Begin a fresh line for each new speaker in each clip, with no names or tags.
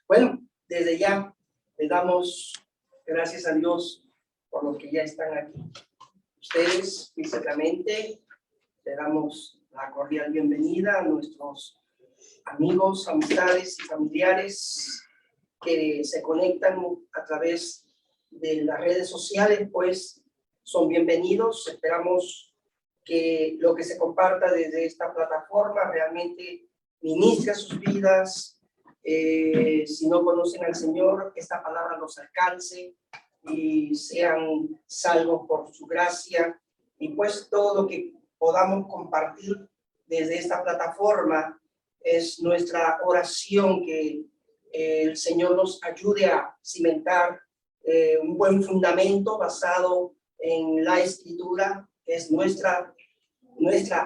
Bueno, desde ya le damos gracias a Dios por los que ya están aquí. Ustedes, físicamente, le damos la cordial bienvenida a nuestros amigos, amistades y familiares que se conectan a través de las redes sociales, pues son bienvenidos. Esperamos que lo que se comparta desde esta plataforma realmente ministre a sus vidas. Si no conocen al Señor, que esta palabra los alcance y sean salvos por su gracia. Y pues todo lo que podamos compartir desde esta plataforma es nuestra oración, que el Señor nos ayude a cimentar un buen fundamento basado en la Escritura, que es nuestra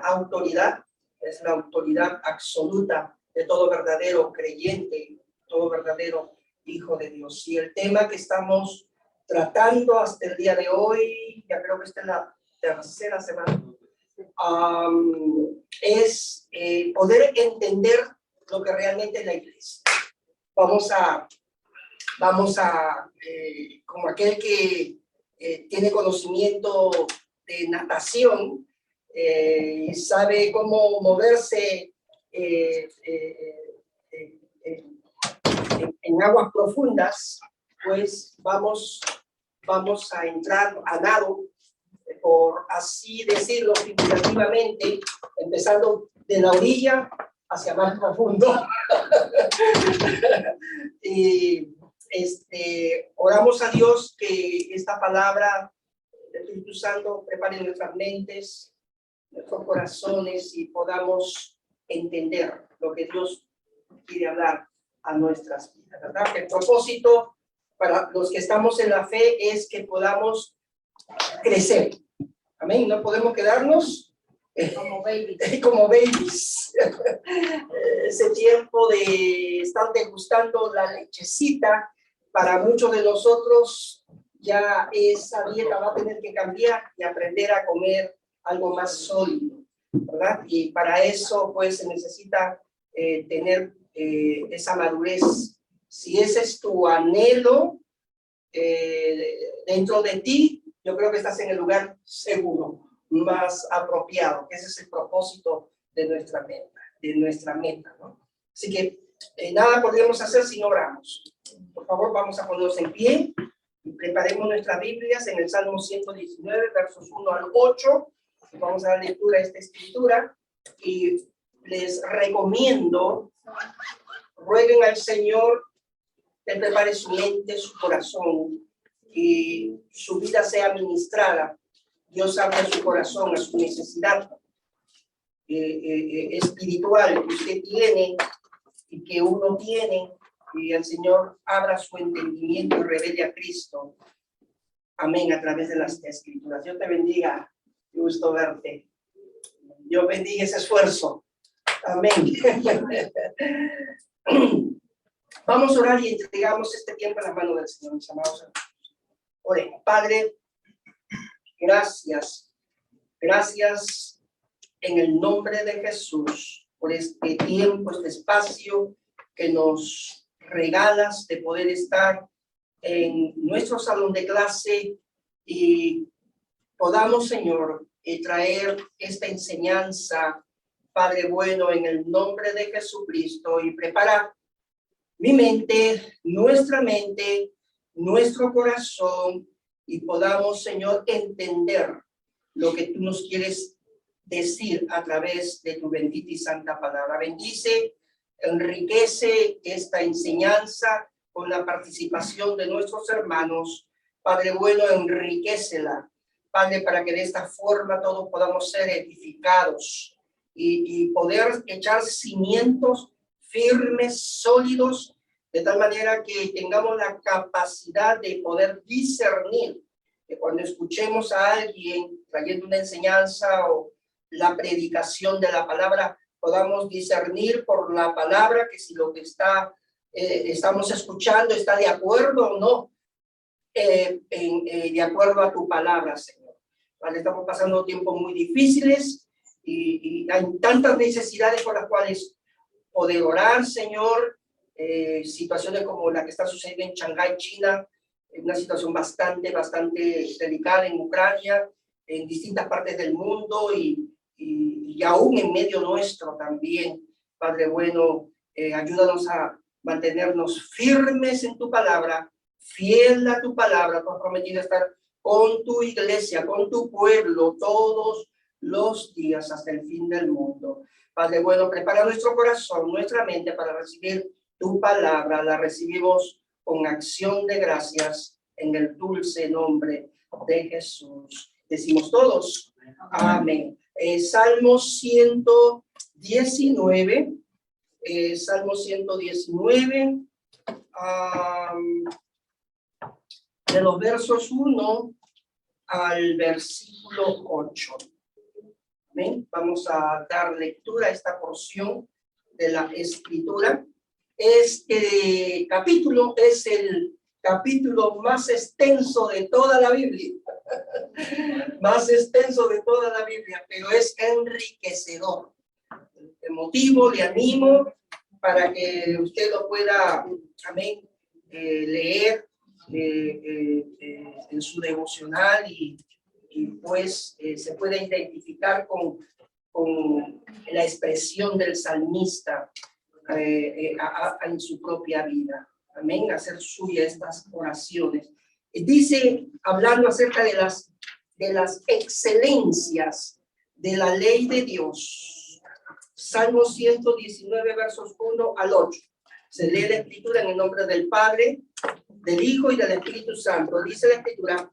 autoridad, es la autoridad absoluta de todo verdadero creyente, todo verdadero hijo de Dios. Y el tema que estamos tratando hasta el día de hoy, ya creo que esta es la tercera semana, es poder entender lo que realmente es la iglesia. Vamos a como aquel que tiene conocimiento de natación, sabe cómo moverse en aguas profundas, pues vamos a entrar a nado, por así decirlo figurativamente, empezando de la orilla hacia más profundo. Y oramos a Dios que esta palabra del Espíritu Santo prepare nuestras mentes, nuestros corazones, y podamos entender lo que Dios quiere hablar a nuestras vidas, ¿verdad? El propósito para los que estamos en la fe es que podamos crecer. Amén. No podemos quedarnos como babies. Ese tiempo de estar degustando la lechecita, para muchos de nosotros ya esa dieta va a tener que cambiar y aprender a comer algo más sólido, ¿verdad? Y para eso pues se necesita tener esa madurez. Si ese es tu anhelo dentro de ti, yo creo que estás en el lugar seguro, más apropiado, que ese es el propósito de nuestra meta, ¿no? Así que nada podemos hacer si no oramos. Por favor, vamos a ponernos en pie y preparemos nuestras Biblias en el Salmo 119, versos 1 al 8. Vamos a dar lectura a esta escritura y les recomiendo, rueguen al Señor que prepare su mente, su corazón, y su vida sea ministrada. Dios abre su corazón a su necesidad espiritual que usted tiene y que uno tiene, y el Señor abra su entendimiento y revele a Cristo. Amén, a través de las escrituras. Dios te bendiga, qué gusto verte. Dios bendiga ese esfuerzo. Amén. Vamos a orar y entregamos este tiempo en la mano del Señor, mis amados hermanos. Oremos. Padre, gracias en el nombre de Jesús por este tiempo, este espacio que nos regalas de poder estar en nuestro salón de clase y podamos, Señor, traer esta enseñanza, Padre bueno, en el nombre de Jesucristo, y preparar mi mente, nuestro corazón, y podamos, Señor, entender lo que tú nos quieres decir a través de tu bendita y santa palabra. Bendice, enriquece esta enseñanza con la participación de nuestros hermanos. Padre bueno, enriquécela, Padre, para que de esta forma todos podamos ser edificados y poder echar cimientos firmes, sólidos, de tal manera que tengamos la capacidad de poder discernir, que cuando escuchemos a alguien trayendo una enseñanza o la predicación de la palabra, podamos discernir por la palabra que si lo que estamos escuchando está de acuerdo o no, de acuerdo a tu palabra, Señor. ¿Vale? Estamos pasando tiempos muy difíciles y hay tantas necesidades por las cuales poder orar, Señor, situaciones como la que está sucediendo en Shanghái, China, una situación bastante delicada en Ucrania, en distintas partes del mundo y aún en medio nuestro también. Padre bueno, ayúdanos a mantenernos firmes en tu palabra, fiel a tu palabra. Tú has prometido estar con tu iglesia, con tu pueblo, todos los días hasta el fin del mundo. Padre bueno, prepara nuestro corazón, nuestra mente para recibir tu palabra. La recibimos con acción de gracias en el dulce nombre de Jesús. Decimos todos, amén. Salmo 119, Salmo 119, de los versos 1 al versículo 8. Amén. Vamos a dar lectura a esta porción de la Escritura. Este capítulo es el capítulo más extenso de toda la Biblia. Más extenso de toda la Biblia, pero es enriquecedor. De motivo, le animo para que usted lo pueda, amén, leer en su devocional y pues se puede identificar con la expresión del salmista en su propia vida. Amén, hacer suya estas oraciones. Dice, hablando acerca de las excelencias de la ley de Dios. Salmo 119, versos 1 al 8. Se lee la Escritura en el nombre del Padre, del Hijo y del Espíritu Santo. Dice la Escritura,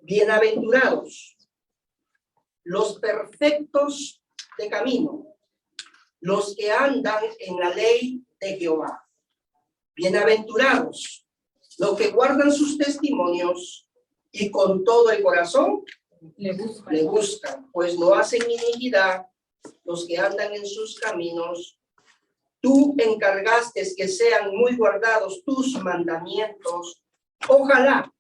bienaventurados los perfectos de camino, los que andan en la ley de Jehová. Bienaventurados los que guardan sus testimonios y con todo el corazón le buscan, pues no hacen iniquidad los que andan en sus caminos. Tú encargaste que sean muy guardados tus mandamientos. Ojalá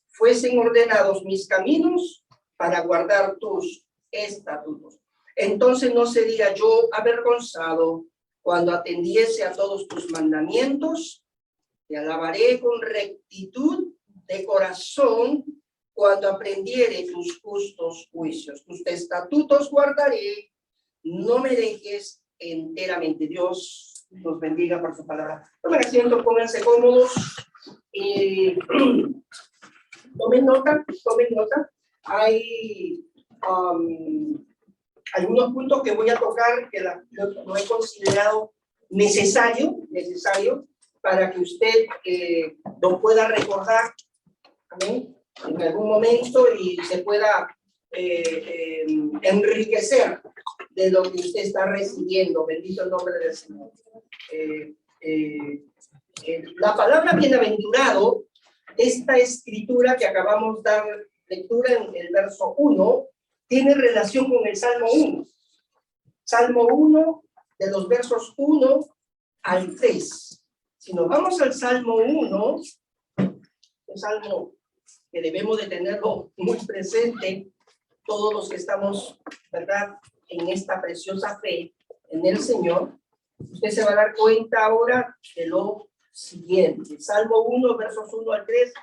fuesen ordenados mis caminos para guardar tus estatutos. Entonces no sería yo avergonzado cuando atendiese a todos tus mandamientos. Te alabaré con rectitud de corazón cuando aprendiere tus justos juicios. Tus estatutos guardaré, no me dejes enteramente. Dios nos bendiga por su palabra. Tomen asiento, pónganse cómodos. Tomen nota. Hay algunos puntos que voy a tocar que lo he considerado necesario para que usted lo pueda recordar, ¿amén?, en algún momento y se pueda enriquecer de lo que usted está recibiendo. Bendito el nombre del Señor. La palabra bienaventurado, esta escritura que acabamos de dar lectura en el verso 1, tiene relación con el Salmo 1. Salmo 1, de los versos 1 al 3. Si nos vamos al Salmo 1, un salmo que debemos de tenerlo muy presente, todos los que estamos, ¿verdad?, en esta preciosa fe en el Señor, usted se va a dar cuenta ahora de lo siguiente. Salmo 1, versos 1 al 3,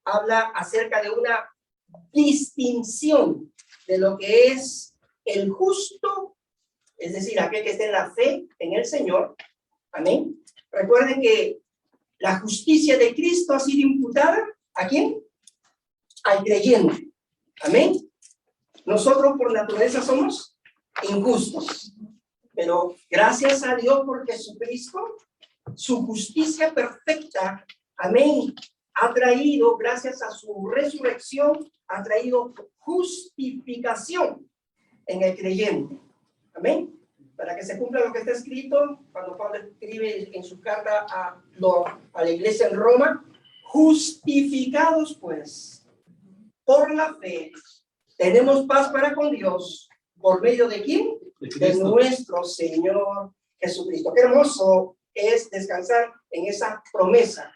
habla acerca de una distinción de lo que es el justo, es decir, aquel que esté en la fe en el Señor. Amén. Recuerden que la justicia de Cristo ha sido imputada, ¿a quién? Al creyente. Amén. Nosotros por naturaleza somos injustos, pero gracias a Dios por Jesucristo, su justicia perfecta, amén, ha traído, gracias a su resurrección, ha traído justificación en el creyente. Amén. Para que se cumpla lo que está escrito, cuando Pablo escribe en su carta a la iglesia en Roma, justificados pues por la fe, tenemos paz para con Dios, ¿por medio de quién? De nuestro Señor Jesucristo. Qué hermoso es descansar en esa promesa.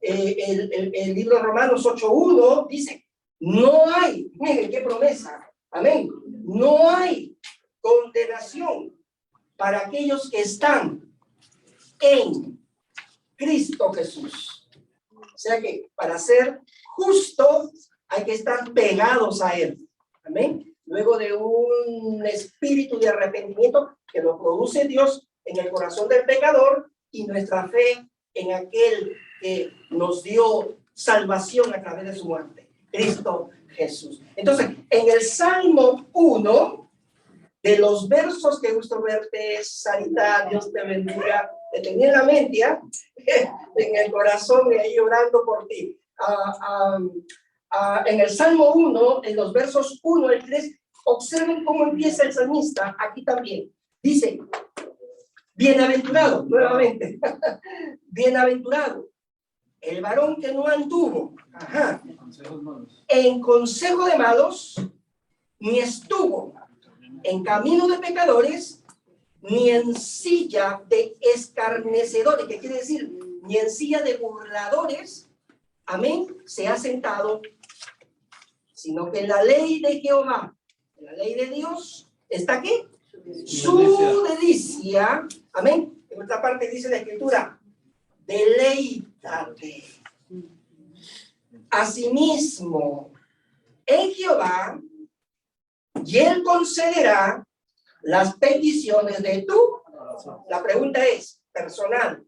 El libro de Romanos 8:1 dice, no hay, miren qué promesa, amén, no hay condenación para aquellos que están en Cristo Jesús. O sea que para ser justo hay que estar pegados a Él. Amén. Luego de un espíritu de arrepentimiento que lo produce Dios en el corazón del pecador y nuestra fe en aquel que nos dio salvación a través de su muerte, Cristo Jesús. Entonces, en el Salmo 1, de los versos que gusto verte, Sarita, Dios te bendiga, te tenía en la mente, en el corazón y ahí orando por ti. En el Salmo 1, en los versos 1 al 3, observen cómo empieza el salmista aquí también. Dice, bienaventurado, nuevamente, bienaventurado, el varón que no anduvo en consejo de malos, ni estuvo en camino de pecadores, ni en silla de escarnecedores, que quiere decir, ni en silla de burladores, amén, se ha sentado, sino que en la ley de Jehová, en la ley de Dios, ¿está qué? Su delicia, amén. En otra parte dice la Escritura, deleítate. Asimismo, en Jehová, y Él concederá las peticiones de tu. La pregunta es, personal,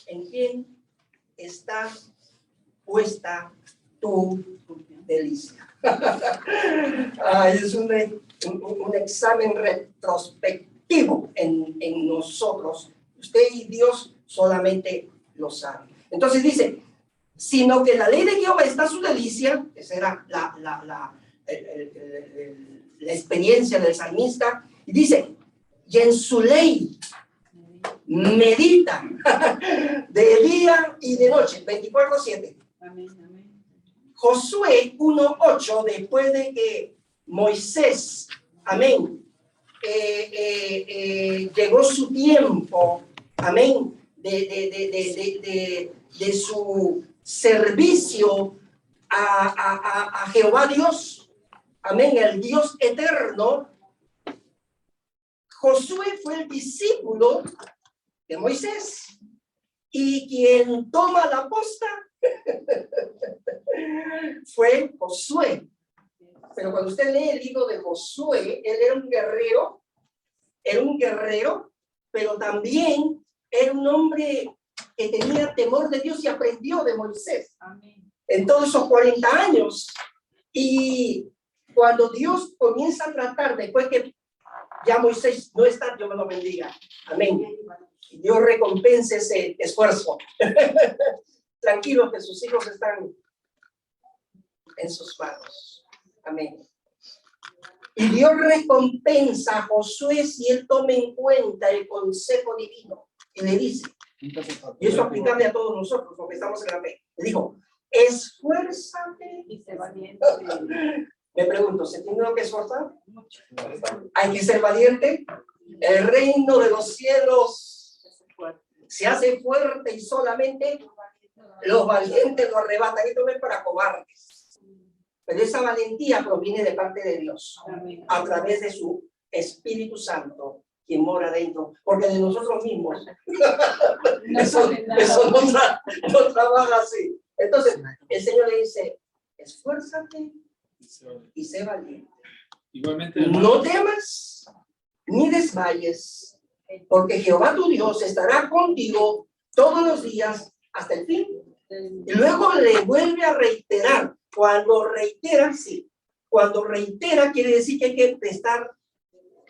¿en quién está puesta tu delicia? Es un examen retrospectivo en nosotros. Usted y Dios solamente lo saben. Entonces dice, sino que la ley de Jehová está su delicia, que será la experiencia del salmista, y dice, y en su ley medita de día y de noche, 24/7.
Amén, amén.
Josué 1:8, después de que Moisés, amén, llegó su tiempo, amén, de su servicio a Jehová Dios, amén, el Dios eterno. Josué fue el discípulo de Moisés y quien toma la posta fue Josué. Pero cuando usted lee el libro de Josué, él era un guerrero, pero también era un hombre que tenía temor de Dios y aprendió de Moisés.
Amén.
En todos esos 40 años. Y cuando Dios comienza a tratar, después que ya Moisés no está, Dios me lo bendiga. Amén. Dios recompense ese esfuerzo. Tranquilos que sus hijos están en sus manos. Amén. Y Dios recompensa a Josué si él toma en cuenta el consejo divino. Y le dice, y eso aplicable a todos nosotros, porque estamos en la fe. Le dijo, esfuérzate.
Y sé valiente.
Me pregunto, ¿se tiene que esforzar?
Mucho.
Hay que ser valiente. El reino de los cielos se hace fuerte y solamente los valientes lo arrebatan. Esto no es para cobardes. Pero esa valentía proviene de parte de Dios, a través de su Espíritu Santo, quien mora dentro. Porque de nosotros mismos, eso no trabaja así. Entonces, el Señor le dice, esfuérzate y sé valiente.
Igualmente,
No temas ni desmayes, porque Jehová tu Dios estará contigo todos los días hasta el fin. Y luego le vuelve a reiterar. Cuando reitera, sí. Cuando reitera quiere decir que hay que prestar,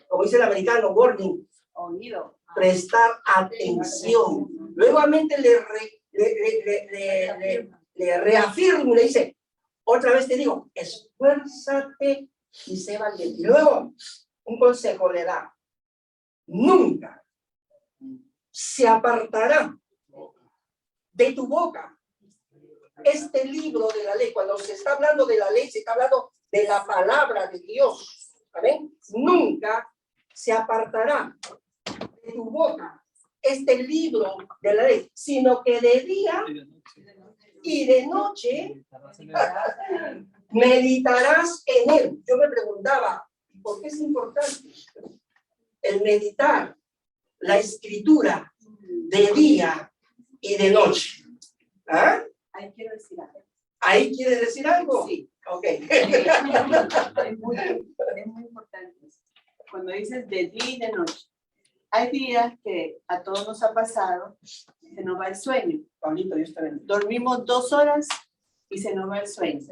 como dice el americano, warning,
Oído.
prestar atención. Nuevamente le reafirma y le dice, otra vez te digo, esfuérzate y sé valiente. Y luego, un consejo le da, nunca se apartará de tu boca este libro de la ley. Cuando se está hablando de la ley, se está hablando de la palabra de Dios. ¿Amén? Nunca se apartará de tu boca este libro de la ley, sino que de día y de noche meditarás en él. Yo me preguntaba, ¿por qué es importante el meditar la escritura de día y de noche. ¿Ah?
Ahí quiero decir algo.
¿Ahí quieres decir algo?
Sí.
Ok.
Es muy importante. Cuando dices de día y de noche. Hay días que a todos nos ha pasado, se nos va el sueño.
Pablito, Dios te bendiga.
Dormimos 2 horas y se nos va el sueño.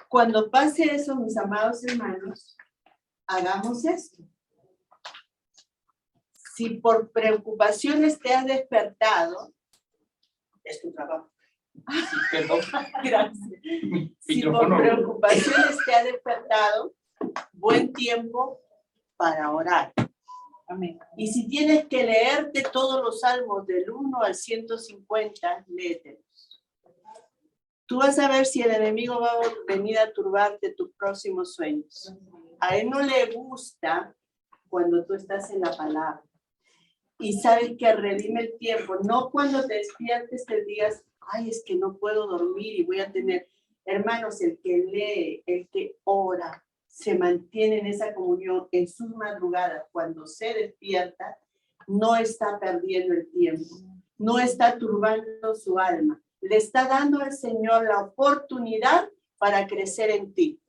Cuando pase eso, mis amados hermanos, hagamos esto. Si por preocupaciones te has despertado,
Es tu trabajo.
Perdón.
gracias. Si por
Micrófono.
preocupaciones te has despertado, buen tiempo para orar.
Amén.
Y si tienes que leerte todos los salmos del 1 al 150, léetelos. Tú vas a ver si el enemigo va a venir a turbarte tus próximos sueños. A él no le gusta cuando tú estás en la palabra. Y sabes que redime el tiempo, no cuando te despiertes te digas, ay, es que no puedo dormir y voy a tener. Hermanos, el que lee, el que ora, se mantiene en esa comunión en sus madrugadas, cuando se despierta, no está perdiendo el tiempo, no está turbando su alma, le está dando al Señor la oportunidad para crecer en ti.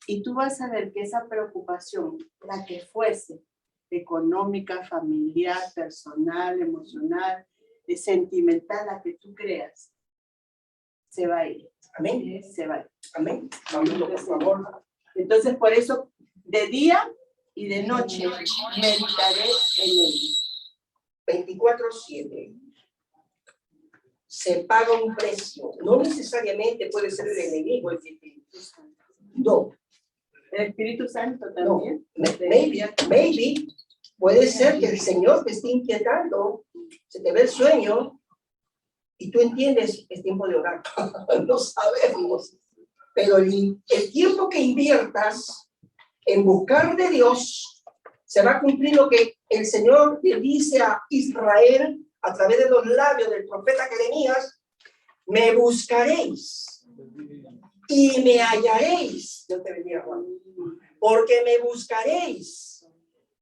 Y tú vas a ver que esa preocupación, la que fuese, económica, familiar, personal, emocional, sentimental, la que tú creas, se va a ir.
Amén.
Se va a ir.
Amén. Pablito, por favor.
Entonces, por eso, de día y de noche meditaré en él.
24/7. Se paga un precio. No necesariamente puede ser el enemigo el que te... No.
El Espíritu Santo
No.
también.
Maybe puede ser que el Señor te esté inquietando, se te ve el sueño y tú entiendes que es tiempo de orar. No sabemos. Pero el tiempo que inviertas en buscar de Dios, se va a cumplir lo que el Señor le dice a Israel a través de los labios del profeta Jeremías: me buscaréis y me hallaréis. Dios te bendiga, Juan. Porque me buscaréis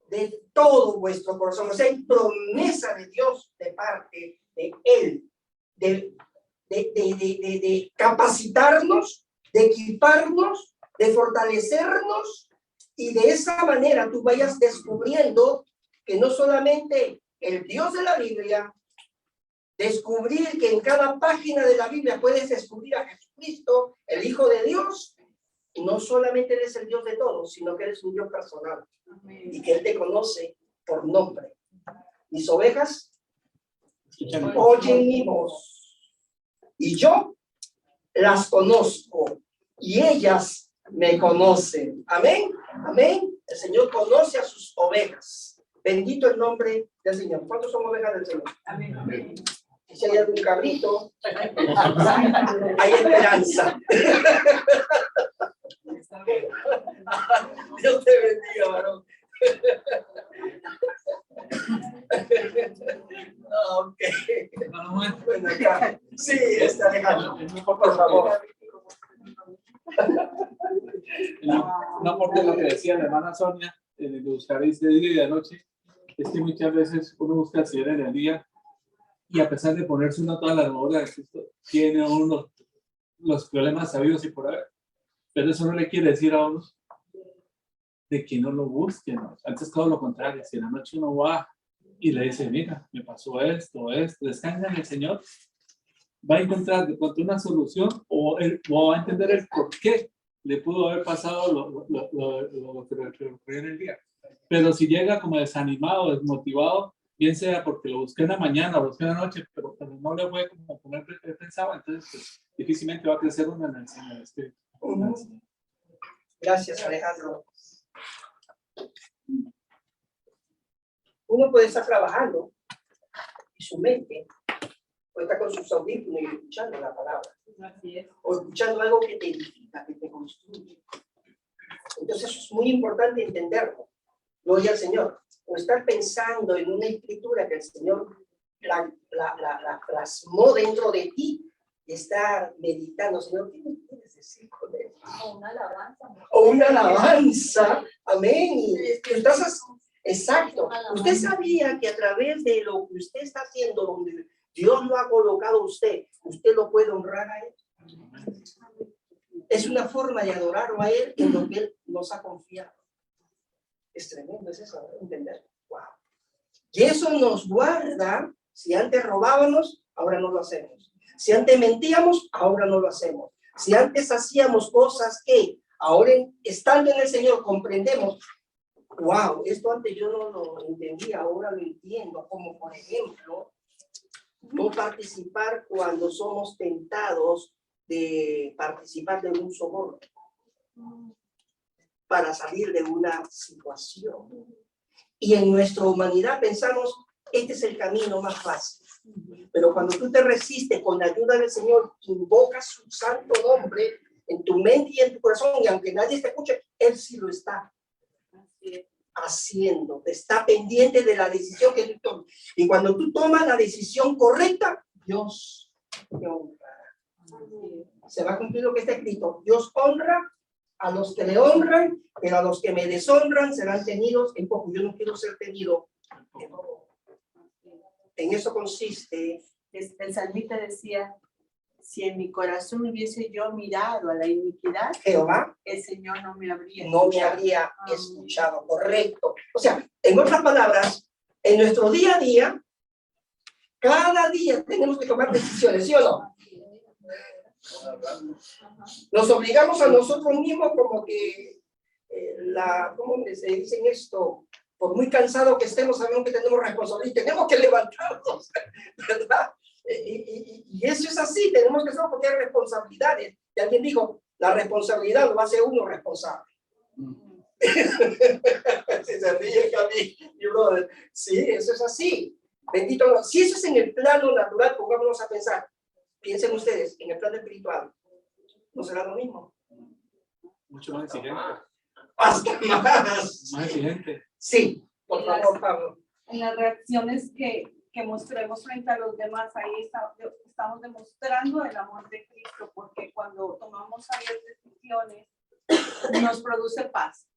de todo vuestro corazón. O sea, hay promesa de Dios de parte de Él, de capacitarnos, de equiparnos, de fortalecernos, y de esa manera tú vayas descubriendo que no solamente el Dios de la Biblia, descubrir que en cada página de la Biblia puedes descubrir a Jesucristo, el Hijo de Dios, y no solamente eres el Dios de todos, sino que eres un Dios personal, y que Él te conoce por nombre. Mis ovejas oyen mi voz, y yo las conozco, y ellas me conocen. Amén, amén. El Señor conoce a sus ovejas. Bendito el nombre del Señor. ¿Cuántos son ovejas del Señor?
Amén.
Si hay algún cabrito, hay esperanza. Dios te bendiga, varón. Ok. Bueno, acá. Sí, está Alejandro. Por favor.
No aporte lo que decía la hermana Sonia, de buscaréis de día y de noche. Es que muchas veces uno busca al Señor en el día y a pesar de ponerse uno toda la armadura de Cristo, tiene uno los problemas sabidos y por haber. Pero eso no le quiere decir a uno de que no lo busque, ¿no? Antes todo lo contrario, si en la noche uno va y le dice, mira, me pasó esto, descansa en el Señor, va a encontrar de pronto una solución o va a entender el por qué le pudo haber pasado lo que le ocurrió en el día. Pero si llega como desanimado, desmotivado, bien sea porque lo busqué en la mañana o lo busqué en la noche, pero no le fue como él pensaba, entonces pues, difícilmente va a crecer uno en el espíritu.
Gracias, Alejandro. Uno puede estar trabajando y su mente puede estar con sus audífonos y escuchando la palabra.
Así es.
O escuchando algo que te edifica, que te construye. Entonces eso es muy importante entenderlo. Gloria al Señor. O estar pensando en una escritura que el Señor la plasmó dentro de ti y estar meditando. Señor, ¿qué me quieres decir con él?
O una alabanza.
O una alabanza. Amén. Y tú estás exacto. Usted sabía que a través de lo que usted está haciendo, donde Dios lo ha colocado a usted. Usted lo puede honrar a él. Es una forma de adorarlo a él en lo que él nos ha confiado. Es tremendo, es eso, ¿no? Entender. Wow. Y eso nos guarda. Si antes robábamos, ahora no lo hacemos. Si antes mentíamos, ahora no lo hacemos. Si antes hacíamos cosas que ahora, estando en el Señor, comprendemos. Wow, esto antes yo no lo entendía, ahora lo entiendo. Como por ejemplo, no participar cuando somos tentados de participar de un soborno para salir de una situación. Y en nuestra humanidad pensamos, este es el camino más fácil. Pero cuando tú te resistes con la ayuda del Señor, invocas su santo nombre en tu mente y en tu corazón, y aunque nadie te escuche, Él sí lo está haciendo, está pendiente de la decisión que tú tomas. Y cuando tú tomas la decisión correcta, Dios te honra. Se va a cumplir lo que está escrito. Dios honra a los que le honran, pero a los que me deshonran serán tenidos en poco. Yo no quiero ser tenido en poco. En eso consiste.
El salmista decía, si en mi corazón hubiese yo mirado a la iniquidad,
Jehová
el Señor no me habría
no me habría escuchado. Correcto. O sea, en otras palabras, en nuestro día a día, cada día tenemos que tomar decisiones, ¿sí o no? Nos obligamos a nosotros mismos como que, ¿cómo se dice esto? Por muy cansado que estemos, sabemos que tenemos responsabilidad, tenemos que levantarnos, ¿verdad? Y eso es así, tenemos que hacerlo porque hay responsabilidades. Y alguien dijo, la responsabilidad lo hace uno responsable. Si se ríe, Javi, mi brother. Sí, eso es así. Bendito Dios. Si eso es en el plano natural, pongámonos a pensar. Piensen ustedes, en el plano espiritual, ¿no será lo mismo?
Mucho más exigente.
Hasta más.
Más exigente.
Sí, por favor, Pablo.
En las reacciones que mostremos frente a los demás, ahí estamos demostrando el amor de Cristo, porque cuando tomamos sabias decisiones, nos produce paz.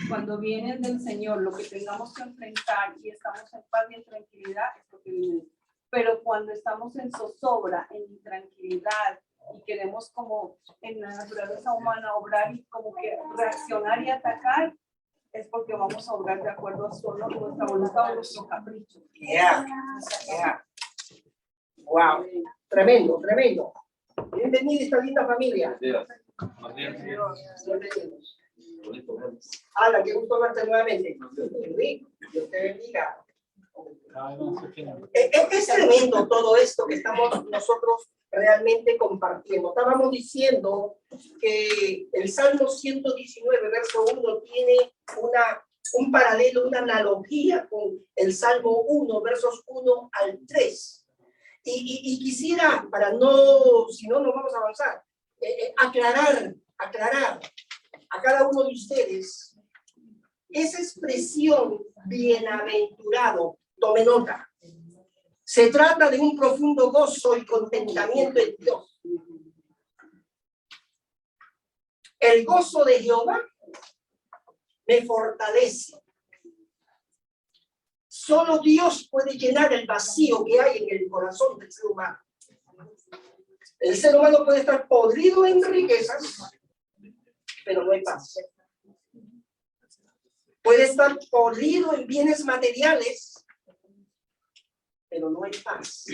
Cuando vienen del Señor, lo que tengamos que enfrentar y estamos en paz y en tranquilidad, es lo que viene. Pero cuando estamos en zozobra, en intranquilidad, y queremos como en la naturaleza humana obrar y como que reaccionar y atacar, es porque vamos a obrar de acuerdo a nuestra voluntad o nuestro capricho.
Yeah. Wow. Tremendo, tremendo. Bienvenida a esta linda familia. Bienvenidos. Ala, qué gusto verte nuevamente. Dios te bendiga. Es tremendo todo esto que estamos nosotros realmente compartiendo. Estábamos diciendo que el Salmo 119, verso 1, tiene un paralelo, una analogía con el Salmo 1, versos 1 al 3. Y quisiera, para no, si no, no vamos a avanzar, aclarar a cada uno de ustedes esa expresión bienaventurado. Tome nota. Se trata de un profundo gozo y contentamiento en Dios. El gozo de Jehová me fortalece. Solo Dios puede llenar el vacío que hay en el corazón del ser humano. El ser humano puede estar podrido en riquezas, pero no hay paz. Puede estar podrido en bienes materiales, pero no hay paz.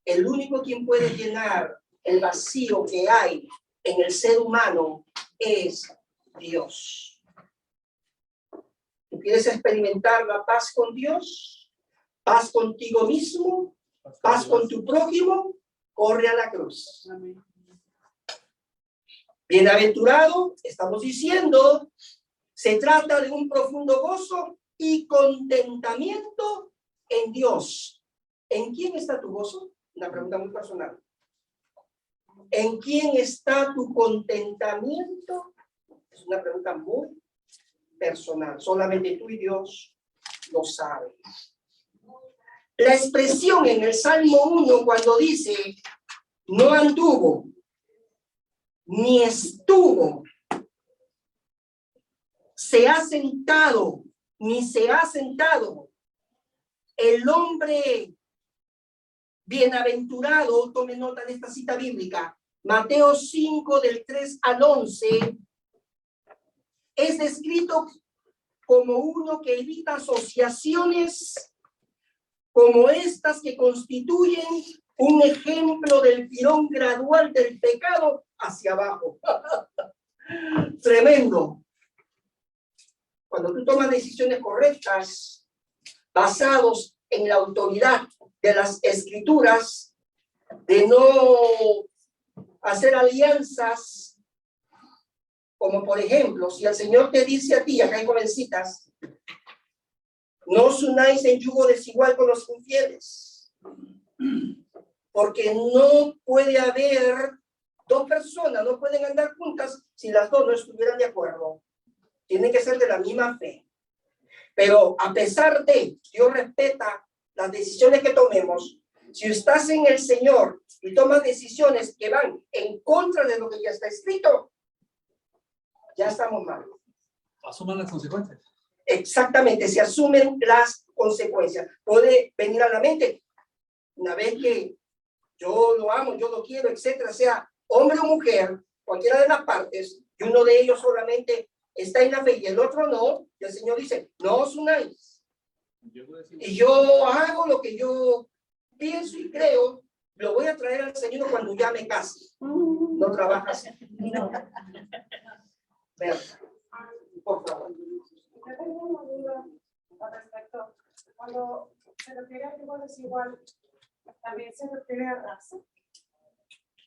El único quien puede llenar el vacío que hay en el ser humano es Dios. ¿Tú quieres experimentar la paz con Dios? ¿Paz contigo mismo? ¿Paz con tu prójimo? Corre a la cruz. Bienaventurado, estamos diciendo, se trata de un profundo gozo y contentamiento en Dios. ¿En quién está tu gozo? Una pregunta muy personal. ¿En quién está tu contentamiento? Es una pregunta muy personal. Solamente tú y Dios lo saben. La expresión en el Salmo 1 cuando dice no anduvo ni estuvo, se ha sentado, ni se ha sentado, el hombre bienaventurado, tome nota de esta cita bíblica, Mateo 5 del 3 al 11, es descrito como uno que evita asociaciones como estas que constituyen un ejemplo del tirón gradual del pecado hacia abajo. Tremendo. Cuando tú tomas decisiones correctas, basados en la autoridad de las escrituras, de no hacer alianzas, como por ejemplo, si el Señor te dice a ti, acá hay jovencitas, no os unáis en yugo desigual con los infieles, porque no puede haber dos personas, no pueden andar juntas si las dos no estuvieran de acuerdo. Tienen que ser de la misma fe. Pero a pesar de, Dios respeta las decisiones que tomemos. Si estás en el Señor y tomas decisiones que van en contra de lo que ya está escrito, ya estamos mal.
Asuman las consecuencias.
Exactamente, se asumen las consecuencias. Puede venir a la mente, una vez que yo lo amo, yo lo quiero, etcétera, sea hombre o mujer, cualquiera de las partes, y uno de ellos solamente está en la fe y el otro no, y el Señor dice, no os unáis. Y yo hago lo que yo pienso y creo, lo voy a traer al Señor cuando ya me case. No trabajas. No. Vean, por favor.
Yo tengo una duda al respecto. Cuando se refiere a yugo desigual, ¿también se refiere a raza?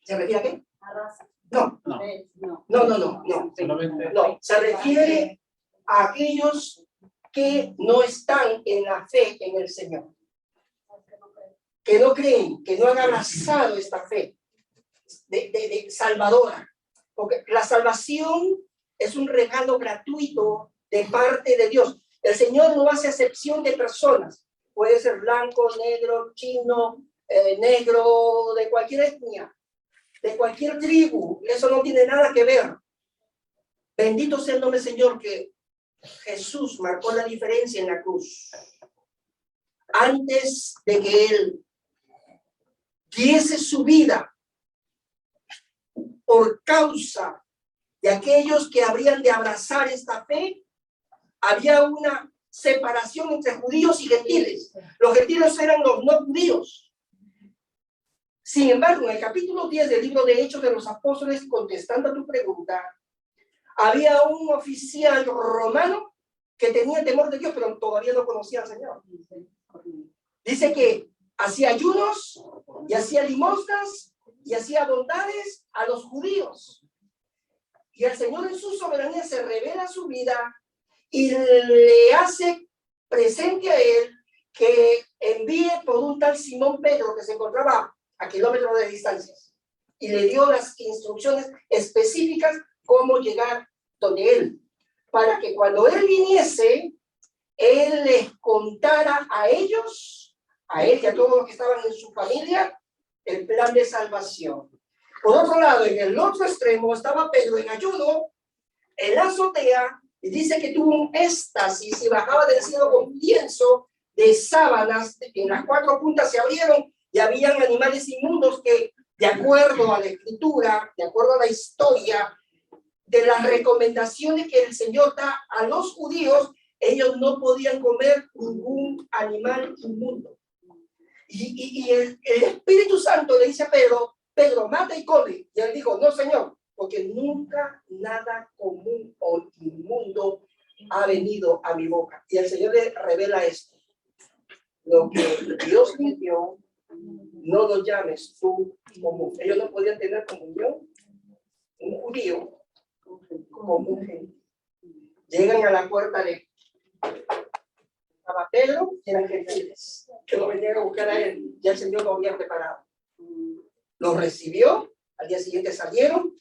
¿Se refiere a qué?
A raza.
No. No.
Solamente.
No, se refiere a aquellos que no están en la fe en el Señor. Que no creen, que no han abrazado esta fe de salvadora. Porque la salvación es un regalo gratuito de parte de Dios. El Señor no hace excepción de personas. Puede ser blanco, negro, chino, negro, de cualquier etnia, de cualquier tribu. Eso no tiene nada que ver. Bendito sea el nombre del Señor, que Jesús marcó la diferencia en la cruz. Antes de que Él diese su vida por causa de aquellos que habrían de abrazar esta fe, había una separación entre judíos y gentiles. Los gentiles eran los no judíos. Sin embargo, en el capítulo 10 del libro de Hechos de los Apóstoles, contestando a tu pregunta, había un oficial romano que tenía temor de Dios, pero todavía no conocía al Señor. Dice que hacía ayunos y hacía limosnas y hacía bondades a los judíos. Y el Señor en su soberanía se revela su vida y le hace presente a él que envíe por un tal Simón Pedro que se encontraba a kilómetros de distancia. Y le dio las instrucciones específicas cómo llegar donde él. Para que cuando él viniese, él les contara a ellos, a él y a todos los que estaban en su familia, el plan de salvación. Por otro lado, en el otro extremo estaba Pedro en ayuno, en la azotea, y dice que tuvo un éxtasis y bajaba del cielo con lienzo de sábanas, en las cuatro puntas se abrieron y habían animales inmundos que, de acuerdo a la escritura, de acuerdo a la historia, de las recomendaciones que el Señor da a los judíos, ellos no podían comer ningún animal inmundo. Y el Espíritu Santo le dice a Pedro, Pedro, mata y come. Y él dijo, no, Señor, porque nunca nada común o inmundo ha venido a mi boca. Y el Señor le revela esto. Lo que Dios me dio, no lo llames tú común. Ellos no podían tener comunión. Un judío común. Llegan a la puerta de Pedro, eran gentiles, que lo venían a buscar a él. Ya el Señor lo había preparado. Los recibió, al día siguiente salieron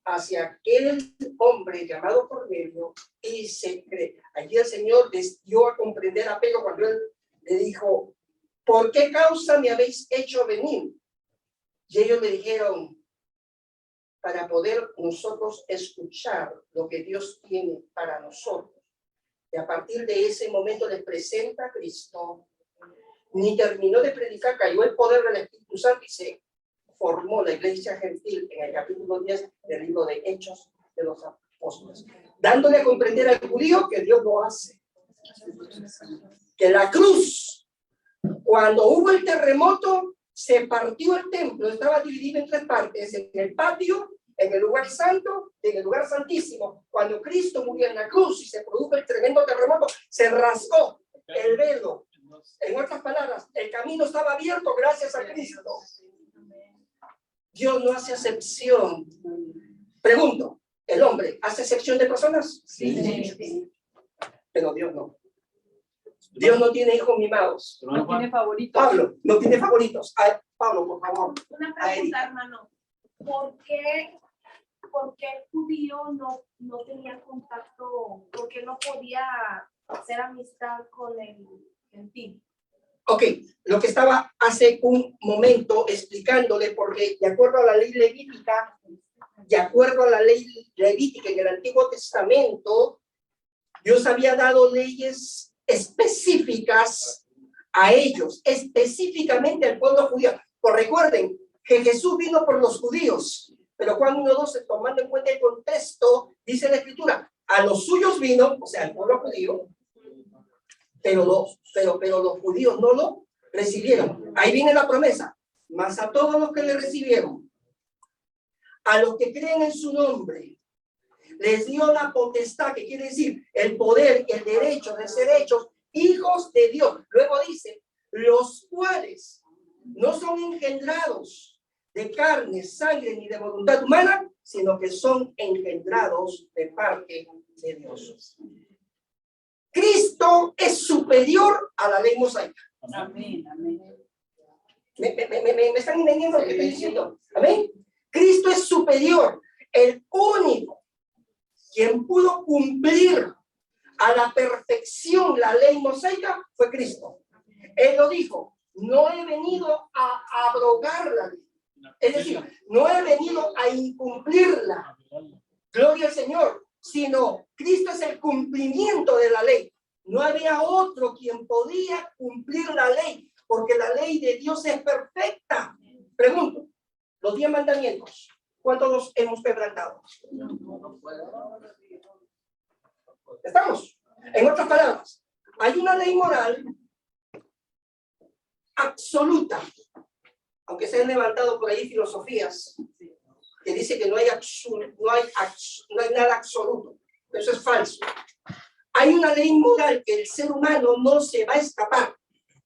hacia aquel hombre llamado Cornelio y se cree. Allí el Señor les dio a comprender a Pedro cuando él le dijo, ¿por qué causa me habéis hecho venir? Y ellos le dijeron, para poder nosotros escuchar lo que Dios tiene para nosotros. Y a partir de ese momento les presenta a Cristo ni terminó de predicar, cayó el poder del Espíritu Santo y se formó la iglesia gentil en el capítulo 10 del libro de Hechos de los Apóstoles, dándole a comprender al judío que Dios lo hace. Que la cruz, cuando hubo el terremoto, se partió el templo, estaba dividido en 3 partes, en el patio, en el lugar santo y en el lugar santísimo. Cuando Cristo murió en la cruz y se produjo el tremendo terremoto, se rasgó el velo. En otras palabras, el camino estaba abierto gracias a Cristo. Dios no hace acepción. Pregunto, ¿el hombre hace excepción de personas? Sí. Pero Dios no. Dios no tiene hijos mimados.
No tiene favoritos.
Pablo, no tiene favoritos. Pablo, por favor.
Una pregunta, hermano. ¿Por qué el judío no tenía contacto? ¿Por qué no podía hacer amistad con el gentil?
Ok, lo que estaba hace un momento explicándole, porque de acuerdo a la ley levítica, en el Antiguo Testamento, Dios había dado leyes específicas a ellos, específicamente al pueblo judío. Pues recuerden que Jesús vino por los judíos, pero Juan 1:12, tomando en cuenta el contexto, dice la Escritura, a los suyos vino, o sea, al pueblo judío, pero los judíos no lo recibieron. Ahí viene la promesa. Mas a todos los que le recibieron, a los que creen en su nombre, les dio la potestad, que quiere decir el poder y el derecho de ser hechos hijos de Dios. Luego dice, los cuales no son engendrados de carne, sangre ni de voluntad humana, sino que son engendrados de parte de Dios. Cristo es superior a la ley mosaica.
Amén, amén.
¿Me están entendiendo lo que estoy diciendo? Amén. Cristo es superior. El único quien pudo cumplir a la perfección la ley mosaica fue Cristo. Él lo dijo, no he venido a abrogar la ley. Es decir, no he venido a incumplirla. Gloria al Señor. Sino Cristo es el cumplimiento de la ley. No había otro quien podía cumplir la ley, porque la ley de Dios es perfecta. Pregunto, los 10 mandamientos, ¿cuántos los hemos quebrantado? ¿Estamos? En otras palabras, hay una ley moral absoluta, aunque se han levantado por ahí filosofías que dice que no hay nada absoluto. Eso es falso. Hay una ley moral que el ser humano no se va a escapar,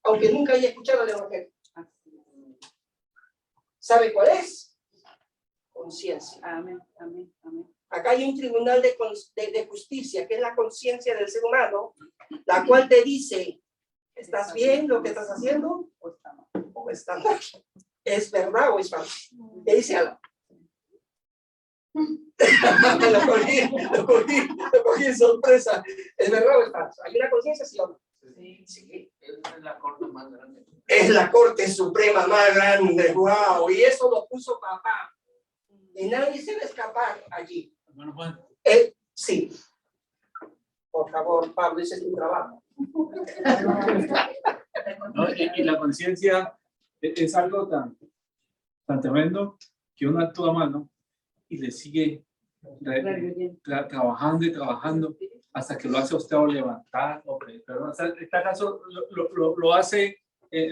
aunque nunca haya escuchado el Evangelio. ¿Sabe cuál es? Conciencia.
Amén, amén, amén.
Acá hay un tribunal de justicia, que es la conciencia del ser humano, la cual te dice, ¿estás bien lo que estás haciendo? ¿O está mal? ¿Es verdad o es falso? Te dice algo. lo cogí en sorpresa. ¿Es verdad o es falso? ¿Hay una conciencia, sí o no? Sí.
Es la corte más grande.
Es la corte suprema más grande. ¡Wow! Y eso lo puso papá. Y nadie se va a escapar allí. Sí. Por favor, Pablo, ese es tu trabajo.
¿No? Y la conciencia es algo tan tremendo que uno actúa mal, ¿no? Y le sigue trabajando y trabajando hasta que lo hace usted o levantar o perdón, en este caso lo hace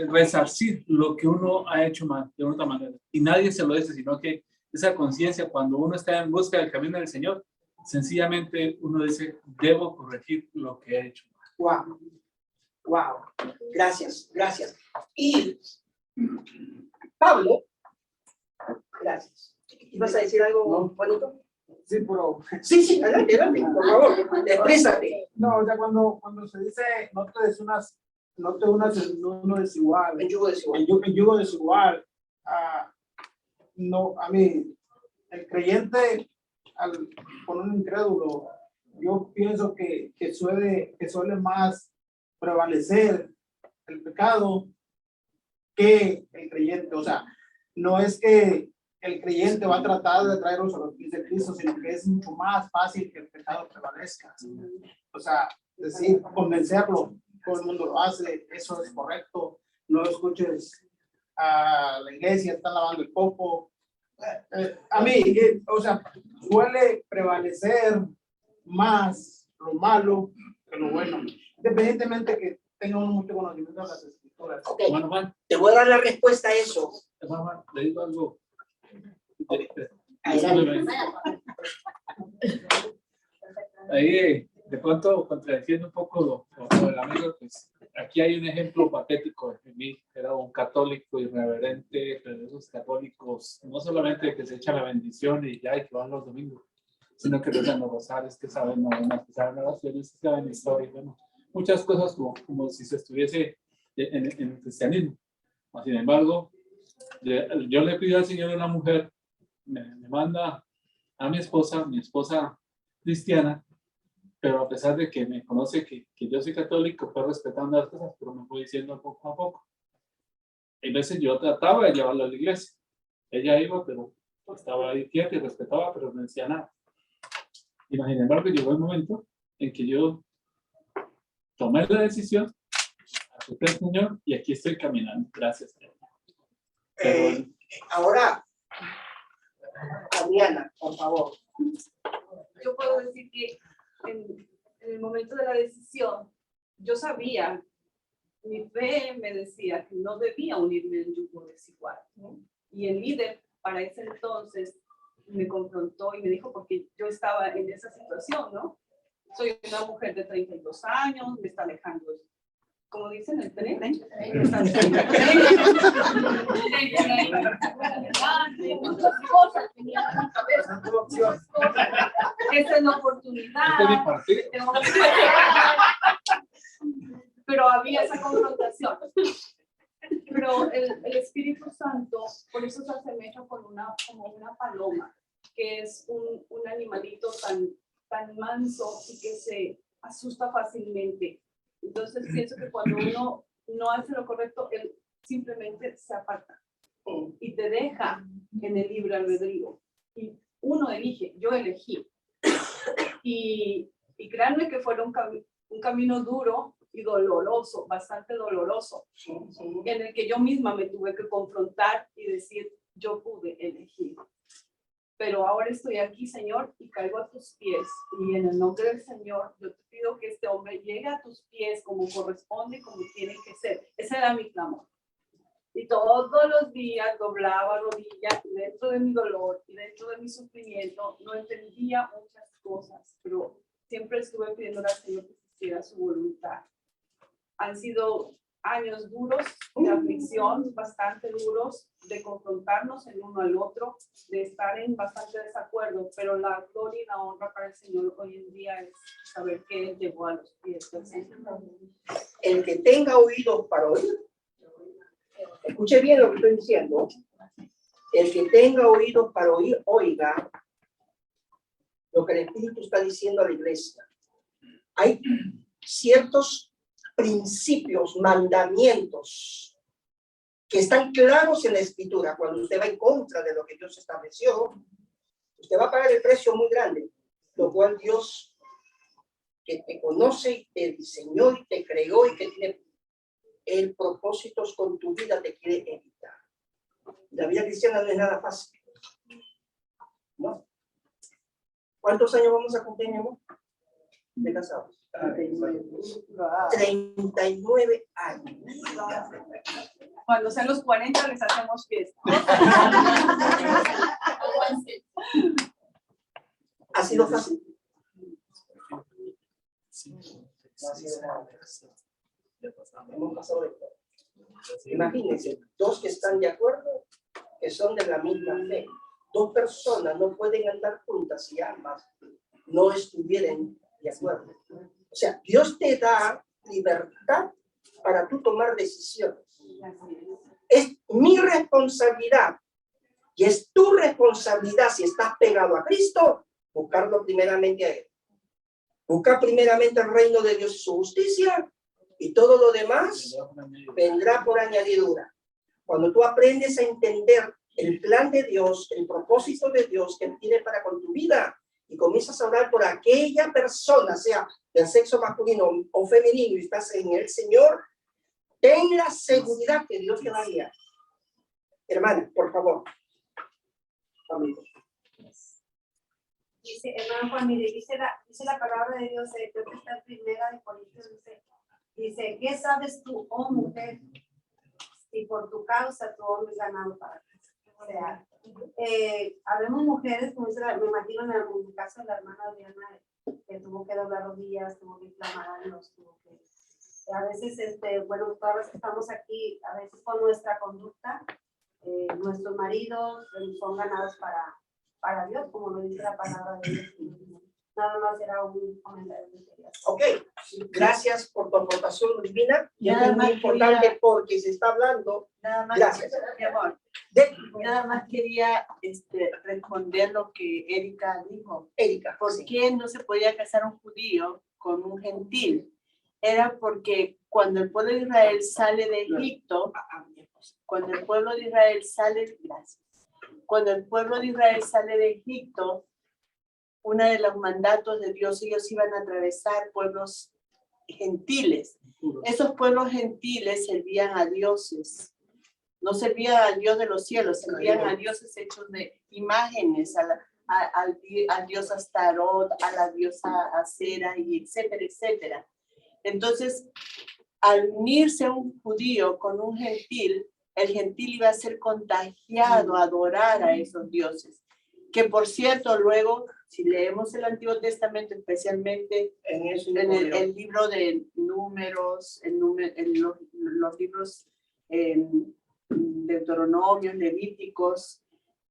resarcir lo que uno ha hecho mal de otra manera y nadie se lo dice, sino que esa conciencia, cuando uno está en busca del camino del Señor, sencillamente uno dice, debo corregir lo que he hecho mal.
Wow. Gracias. Y Pablo, gracias. ¿Ibas a decir algo bonito?
Sí, pero...
Sí, adelante, por favor, exprésate.
No, o sea, cuando se dice no te unas en uno desigual.
En yugo desigual.
En yugo desigual. No, a mí, el creyente con un incrédulo, yo pienso que suele más prevalecer el pecado que el creyente. O sea, no es que el creyente va a tratar de traerlos a los pies de Cristo, sino que es mucho más fácil que el pecado prevalezca. O sea, decir, convencerlo, todo el mundo lo hace, eso es correcto, no escuches a la iglesia, están lavando el popo. A mí, o sea, suele prevalecer más lo malo que lo bueno, independientemente que tenga uno mucho conocimiento de las escrituras.
Ok,
Hermano Juan,
te voy a dar la respuesta a eso.
hermano Juan, le digo algo.
Adelante.
Ahí, de pronto, contradiciendo un poco lo del amigo, pues aquí hay un ejemplo patético de mí. Era un católico irreverente, pero esos católicos no solamente que se echan la bendición y ya, y que van los domingos, sino que rezan los rosarios, que saben novenas, que saben oraciones, que saben historia, bueno, muchas cosas como si se estuviese en el cristianismo. Sin embargo, yo le pido al Señor a una mujer, me manda a mi esposa cristiana, pero a pesar de que me conoce que yo soy católico, fue respetando las cosas, pero me fue diciendo poco a poco. A veces yo trataba de llevarla a la iglesia. Ella iba, pero estaba ahí quieta y respetaba, pero no decía nada. Y sin embargo, llegó el momento en que yo tomé la decisión, acepté al Señor y aquí estoy caminando. Gracias.
Ahora, Adriana, por favor.
Yo puedo decir que en el momento de la decisión, yo sabía, mi fe me decía que no debía unirme en yugo desigual, ¿no? Y el líder para ese entonces me confrontó y me dijo, porque yo estaba en esa situación, ¿no? Soy una mujer de 32 años, me está alejando, como dicen, el tren, me está alejando el tren, muchas cosas tenían en mi cabeza, muchas cosas. Esa es la oportunidad. Pero había esa confrontación. Pero el Espíritu Santo, por eso se asemeja como una paloma, que es un animalito tan manso y que se asusta fácilmente. Entonces pienso que cuando uno no hace lo correcto, él simplemente se aparta y te deja en el libre albedrío. Y uno elige, yo elegí. Y créanme que fue un camino duro y doloroso, bastante doloroso, en el que yo misma me tuve que confrontar y decir, yo pude elegir. Pero ahora estoy aquí, Señor, y caigo a tus pies. Y en el nombre del Señor, yo te pido que este hombre llegue a tus pies como corresponde y como tiene que ser. Ese era mi clamor. Y todos los días doblaba rodilla y dentro de mi dolor y dentro de mi sufrimiento no entendía muchas cosas, pero siempre estuve pidiendo al Señor que hiciera su voluntad. Han sido años duros de aflicción, bastante duros, de confrontarnos el uno al otro, de estar en bastante desacuerdo, pero la gloria y la honra para el Señor hoy en día es saber que Él llegó a los pies del Señor.
El que tenga oídos para oír, escuche bien lo que estoy diciendo. El que tenga oídos para oír, oiga lo que el Espíritu está diciendo a la iglesia. Hay ciertos principios, mandamientos que están claros en la Escritura. Cuando usted va en contra de lo que Dios estableció, usted va a pagar el precio muy grande, lo cual Dios, que te conoce y te diseñó y te creó y que tiene el propósitos con tu vida, te quiere evitar. La vida cristiana no es nada fácil, ¿no? ¿Cuántos años vamos a cumplir, mi amor, de casados? 39 años.
Cuando sean los 40 les hacemos fiesta.
¿Ha sido fácil? Hemos pasado de todo. Imagínense, dos que están de acuerdo, que son de la misma fe. Dos personas no pueden andar juntas si ambas no estuvieran de acuerdo. O sea, Dios te da libertad para tú tomar decisiones. Es mi responsabilidad y es tu responsabilidad, si estás pegado a Cristo, buscarlo primeramente a Él. Busca primeramente el reino de Dios y su justicia, y todo lo demás vendrá por añadidura. Cuando tú aprendes a entender el plan de Dios, el propósito de Dios que Él tiene para con tu vida, y comienzas a orar por aquella persona, sea del sexo masculino o femenino, y estás en el Señor, ten la seguridad que Dios te va a guiar. Hermana, por favor. Amigo.
Dice, hermano Juan, mire, dice la palabra de Dios, creo que está en primera de Corintios, dice, ¿qué sabes tú, oh mujer, si por tu causa tu hombre es ganado para ti? O sea, habemos mujeres, como dice, me imagino en algún caso la hermana Adriana, que tuvo que doblar rodillas, tuvo que inflamar años, tuvo que... A veces, bueno, todas las que estamos aquí, a veces con nuestra conducta, nuestros maridos son ganados para Dios, como lo dice la palabra de Dios. Nada más era un comentario que quería hacer.
Ok, gracias por tu aportación divina. Y
Nada
es muy
más
importante
quería-
porque se está hablando.
Nada más,
Gracias.
mi amor,
De
nada más quería responder lo que Erika dijo.
Erika.
¿Por
Sí.
qué no se podía casar un judío con un gentil? Era porque cuando el pueblo de Israel sale de Egipto, cuando el pueblo de Israel sale, gracias, cuando el pueblo de Israel sale de Egipto, uno de los mandatos de Dios, ellos iban a atravesar pueblos gentiles. Esos pueblos gentiles servían a dioses. No servían al Dios de los cielos, servían a dioses hechos de imágenes, al dios Astarot, a la diosa Acera, y etcétera, etcétera. Entonces, al unirse un judío con un gentil, el gentil iba a ser contagiado a adorar a esos dioses. Que por cierto, luego, si leemos el Antiguo Testamento, especialmente
En eso
en el libro de Números, los libros Deuteronomios, Levíticos,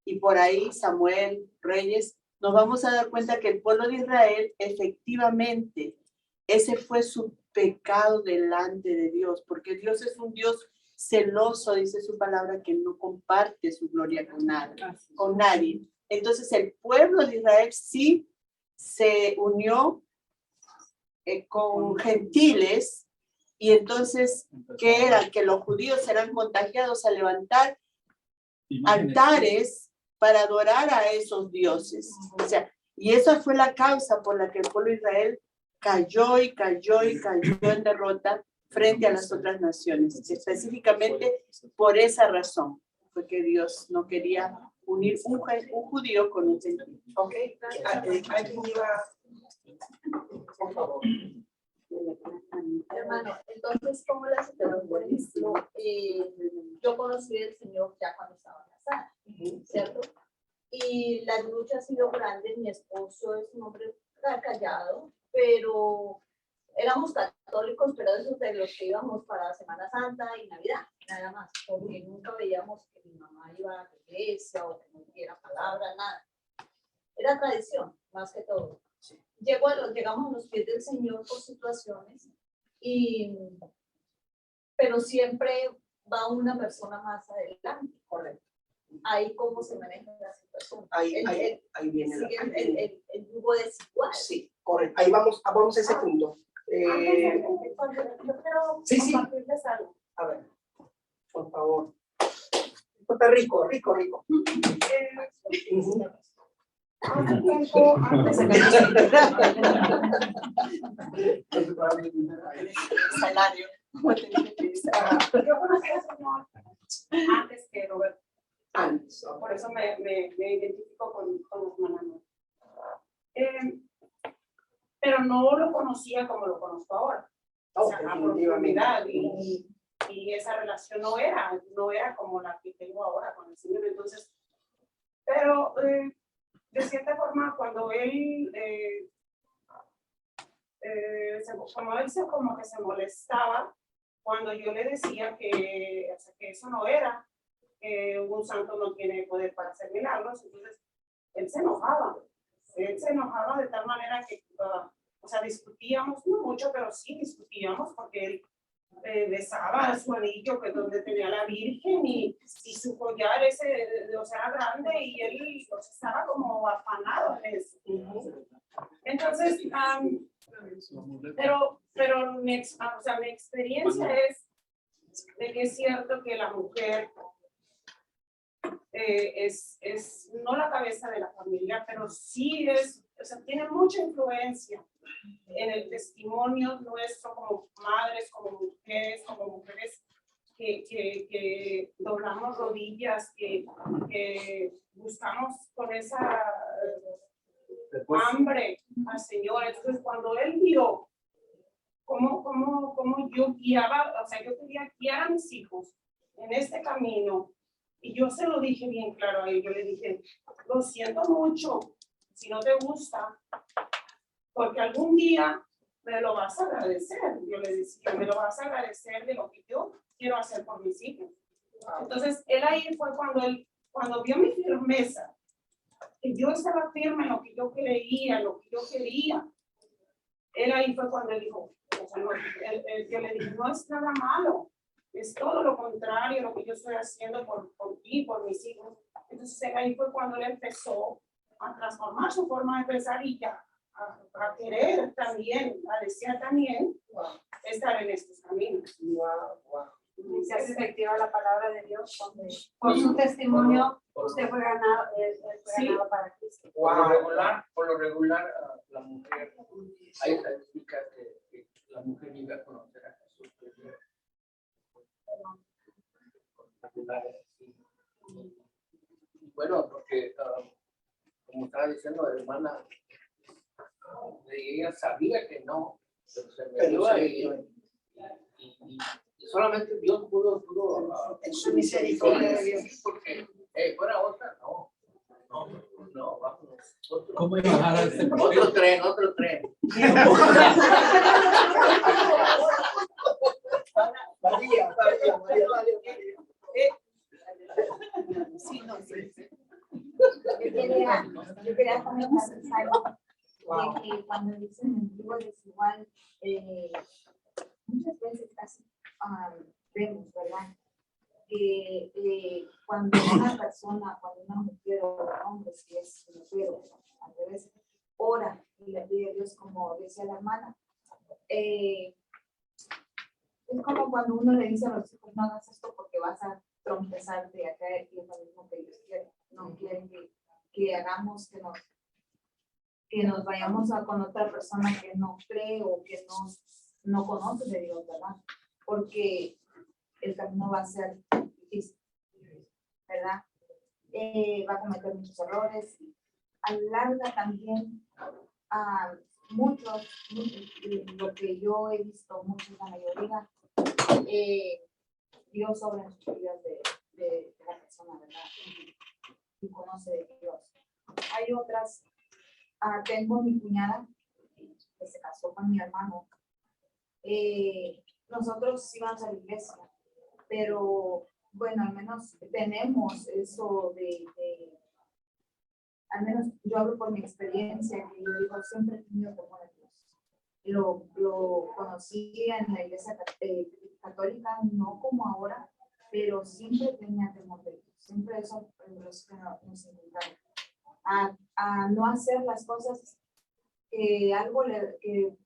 y por ahí Samuel, Reyes, nos vamos a dar cuenta que el pueblo de Israel, efectivamente, ese fue su pecado delante de Dios, porque Dios es un Dios celoso, dice su palabra, que no comparte su gloria con nadie. Entonces el pueblo de Israel sí se unió con gentiles, y entonces, ¿qué era? Que los judíos serán contagiados a levantar altares para adorar a esos dioses. O sea, y esa fue la causa por la que el pueblo de Israel cayó y cayó y cayó en derrota frente a las otras naciones. Específicamente por esa razón, fue que Dios no quería unir un judío con un gentil.
Ok, ¿alguien iba? Por favor.
Hermano, entonces, ¿cómo la situación? Por ejemplo, yo conocí al Señor ya cuando estaba casada, ¿cierto? Y la lucha ha sido grande. Mi esposo es un hombre callado, pero éramos católicos, pero esos de los que íbamos para Semana Santa y Navidad, nada más, porque nunca veíamos que mi mamá iba a la iglesia o que no diera palabra, nada. Era tradición, más que todo. Llegamos a los pies del Señor por situaciones, pero siempre va una persona más adelante.
Correcto.
Ahí cómo se maneja la situación.
Ahí viene
el yugo desigual.
Sí, correcto. Ahí vamos a ese punto.
Yo quiero compartirles algo.
A ver, por favor. Esto está rico.
Hace tiempo, antes
Salario.
Yo conocí al Señor antes que Roberto.
Antes.
Por eso me identifico con los mananos. Pero no lo conocía como lo conozco ahora. O sea, a profundidad, y esa relación no era como la que tengo ahora con el Señor. Entonces, pero de cierta forma, cuando él como que se molestaba cuando yo le decía que eso no era, que un santo no tiene poder para hacer milagros. Entonces él se enojaba de tal manera que discutíamos, no mucho, pero sí discutíamos, porque él besaba su anillo, que es donde tenía la Virgen, y su collar ese, era grande, y él estaba como afanado en eso. Entonces, pero mi experiencia es de que es cierto que la mujer es no la cabeza de la familia, pero sí tiene mucha influencia en el testimonio nuestro como madres, como mujeres que doblamos rodillas, que buscamos con esa hambre al Señor. Entonces, cuando Él vio cómo yo guiaba, o sea, yo quería guiar a mis hijos en este camino, y yo se lo dije bien claro a él, yo le dije, lo siento mucho, si no te gusta, porque algún día me lo vas a agradecer. Yo le decía, me lo vas a agradecer de lo que yo quiero hacer por mis hijos. Entonces, él ahí fue cuando vio mi firmeza, que yo estaba firme en lo que yo creía, en lo que yo quería. Él ahí fue cuando él dijo, o sea, yo le dije, no es nada malo, es todo lo contrario lo que yo estoy haciendo por ti, por mis hijos. Entonces, él ahí fue cuando él empezó a transformar su forma de pensar y ya a querer también, a desear también estar en estos caminos.
Y se hace efectiva la palabra de Dios, donde por su testimonio usted fue ganado, él fue ganado para Cristo.
Por lo regular, la mujer, hay estadísticas que la mujer llega a conocer a Jesús primero. Bueno, porque como estaba diciendo la hermana, ella sabía que no, pero se metió ahí y solamente Dios pudo
en su misericordia de Dios.
porque fuera otra, no, vamos.
¿Cómo iba a bajar a este perfil?
Otro tren.
María.
Sí, no, sí.
Yo quería comentar algo de que cuando dicen antiguo desigual, muchas veces casi vemos, ¿verdad? Que cuando una persona, cuando una mujer o un hombre, si es mujer o al revés, ora y le pide a Dios, como decía la hermana, es como cuando uno le dice a los hijos, no hagas esto porque vas a trompezarte acá, y es lo mismo que Dios quiere. No quieren que hagamos, que nos vayamos con otra persona que no cree o que no conoce de Dios, ¿verdad? Porque el camino va a ser difícil, ¿verdad? Va a cometer muchos errores. A la larga también, muchos, lo que yo he visto, muchos, la mayoría, Dios obra en sus vidas de la persona, ¿verdad? Y conoce de Dios. Hay otras, tengo mi cuñada que se casó con mi hermano. Nosotros íbamos a la iglesia, pero bueno, al menos tenemos eso al menos yo hablo por mi experiencia, que yo digo, siempre he tenido temor a Dios. Lo conocí en la iglesia católica, no como ahora, pero siempre tenía temor de Dios. Siempre eso nos intentaron. A no hacer las cosas que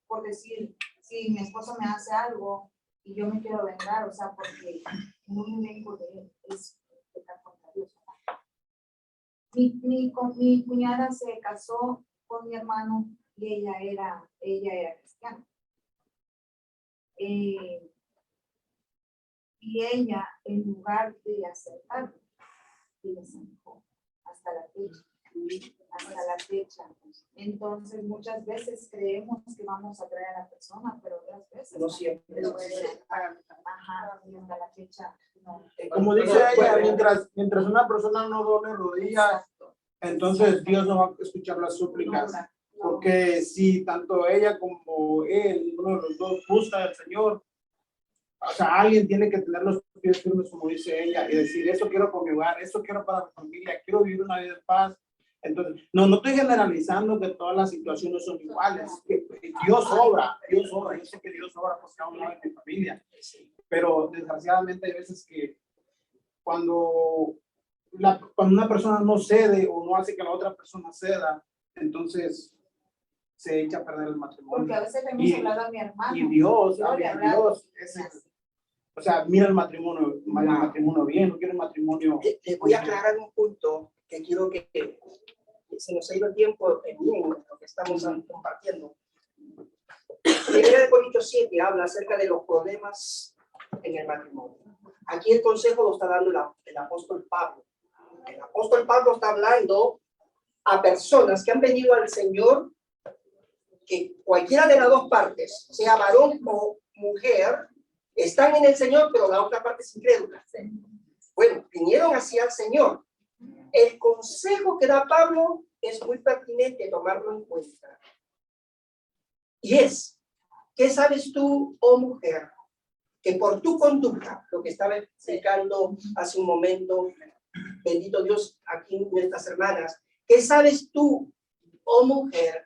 por decir, si mi esposo me hace algo y yo me quiero vengar, o sea, porque no me vengo de él, es pecar contra Dios. Mi cuñada se casó con mi hermano y ella era cristiana. Y ella, en lugar de aceptarlo, y les alejó hasta la fecha. Entonces, muchas veces creemos que vamos a traer a la persona, pero otras veces
No siempre.
Ajá, y hasta la fecha no.
Como dice ella, mientras una persona no doble rodillas, entonces Dios no va a escuchar las súplicas. Porque si tanto ella como él, uno de los dos, busca al Señor, o sea, alguien tiene que tener los pies firmes, como dice ella, y decir, eso quiero con mi hogar, eso quiero para mi familia, quiero vivir una vida de paz. Entonces, no estoy generalizando que todas las situaciones son iguales, que Dios obra, yo sé que Dios obra por cada uno de mi familia, pero desgraciadamente hay veces que cuando una persona no cede o no hace que la otra persona ceda, entonces se echa a perder el matrimonio.
Porque a veces le hemos hablado a mi hermano.
Y Dios o sea, mira el matrimonio bien, no quiero un matrimonio.
Le voy a aclarar un punto que quiero que se nos ha ido el tiempo en lo que estamos compartiendo. Primera de Corintios 7 habla acerca de los problemas en el matrimonio. Aquí el consejo lo está dando el apóstol Pablo. El apóstol Pablo está hablando a personas que han venido al Señor, que cualquiera de las dos partes, sea varón o mujer, están en el Señor, pero la otra parte es incrédula. Bueno, vinieron hacia el Señor. El consejo que da Pablo es muy pertinente tomarlo en cuenta. Y es, ¿qué sabes tú, oh mujer, que por tu conducta, lo que estaba explicando hace un momento, bendito Dios, aquí nuestras hermanas, ¿qué sabes tú, oh mujer,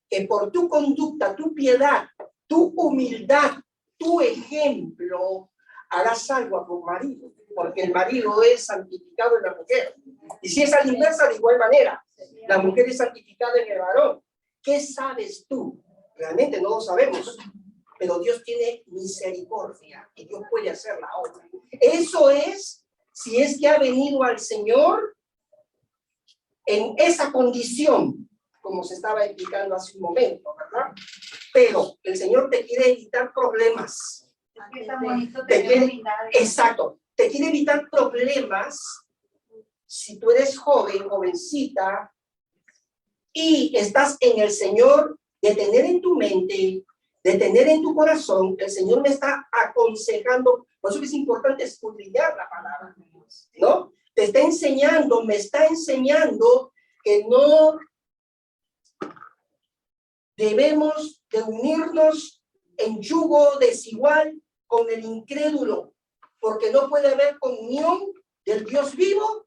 que por tu conducta, tu piedad, tu humildad, tu ejemplo, harás algo a tu marido? Porque el marido es santificado en la mujer. Y si es a la inversa, de igual manera, la mujer es santificada en el varón. ¿Qué sabes tú? Realmente no lo sabemos, pero Dios tiene misericordia y Dios puede hacer la obra. Eso es, si es que ha venido al Señor en esa condición, como se estaba explicando hace un momento, ¿verdad? Pero el Señor te quiere evitar problemas. Exacto, te quiere evitar problemas si tú eres joven, jovencita, y estás en el Señor, de tener en tu mente, de tener en tu corazón, el Señor me está aconsejando, por eso es importante escudriñar la palabra, ¿no? Te está enseñando, me está enseñando que no debemos de unirnos en yugo desigual con el incrédulo, porque no puede haber comunión del Dios vivo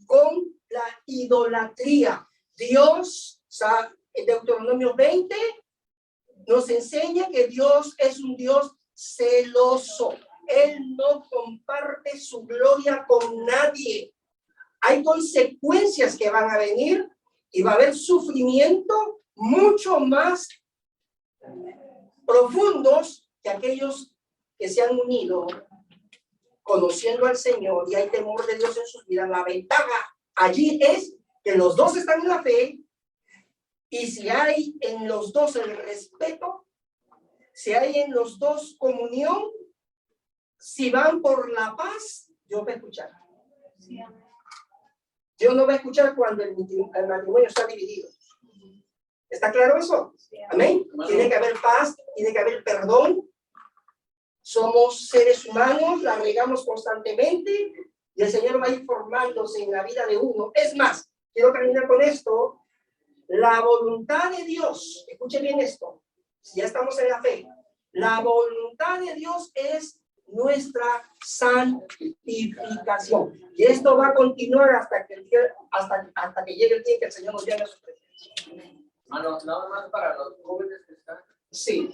con la idolatría. Dios, en Deuteronomio 20, nos enseña que Dios es un Dios celoso. Él no comparte su gloria con nadie. Hay consecuencias que van a venir y va a haber sufrimiento mucho más profundos que aquellos que se han unido conociendo al Señor y hay temor de Dios en sus vidas. La ventaja allí es que los dos están en la fe y si hay en los dos el respeto, si hay en los dos comunión, si van por la paz, Dios va a escuchar. Dios no va a escuchar cuando el matrimonio está dividido. ¿Está claro eso? Amén. Tiene que haber paz, tiene que haber perdón. Somos seres humanos, la regamos constantemente y el Señor va a ir formándose en la vida de uno. Es más, quiero terminar con esto. La voluntad de Dios, escuche bien esto, si ya estamos en la fe, la voluntad de Dios es nuestra santificación. Y esto va a continuar hasta que llegue el día que el Señor nos llame a su presencia.
Hermano, nada más para los jóvenes que están.
Sí.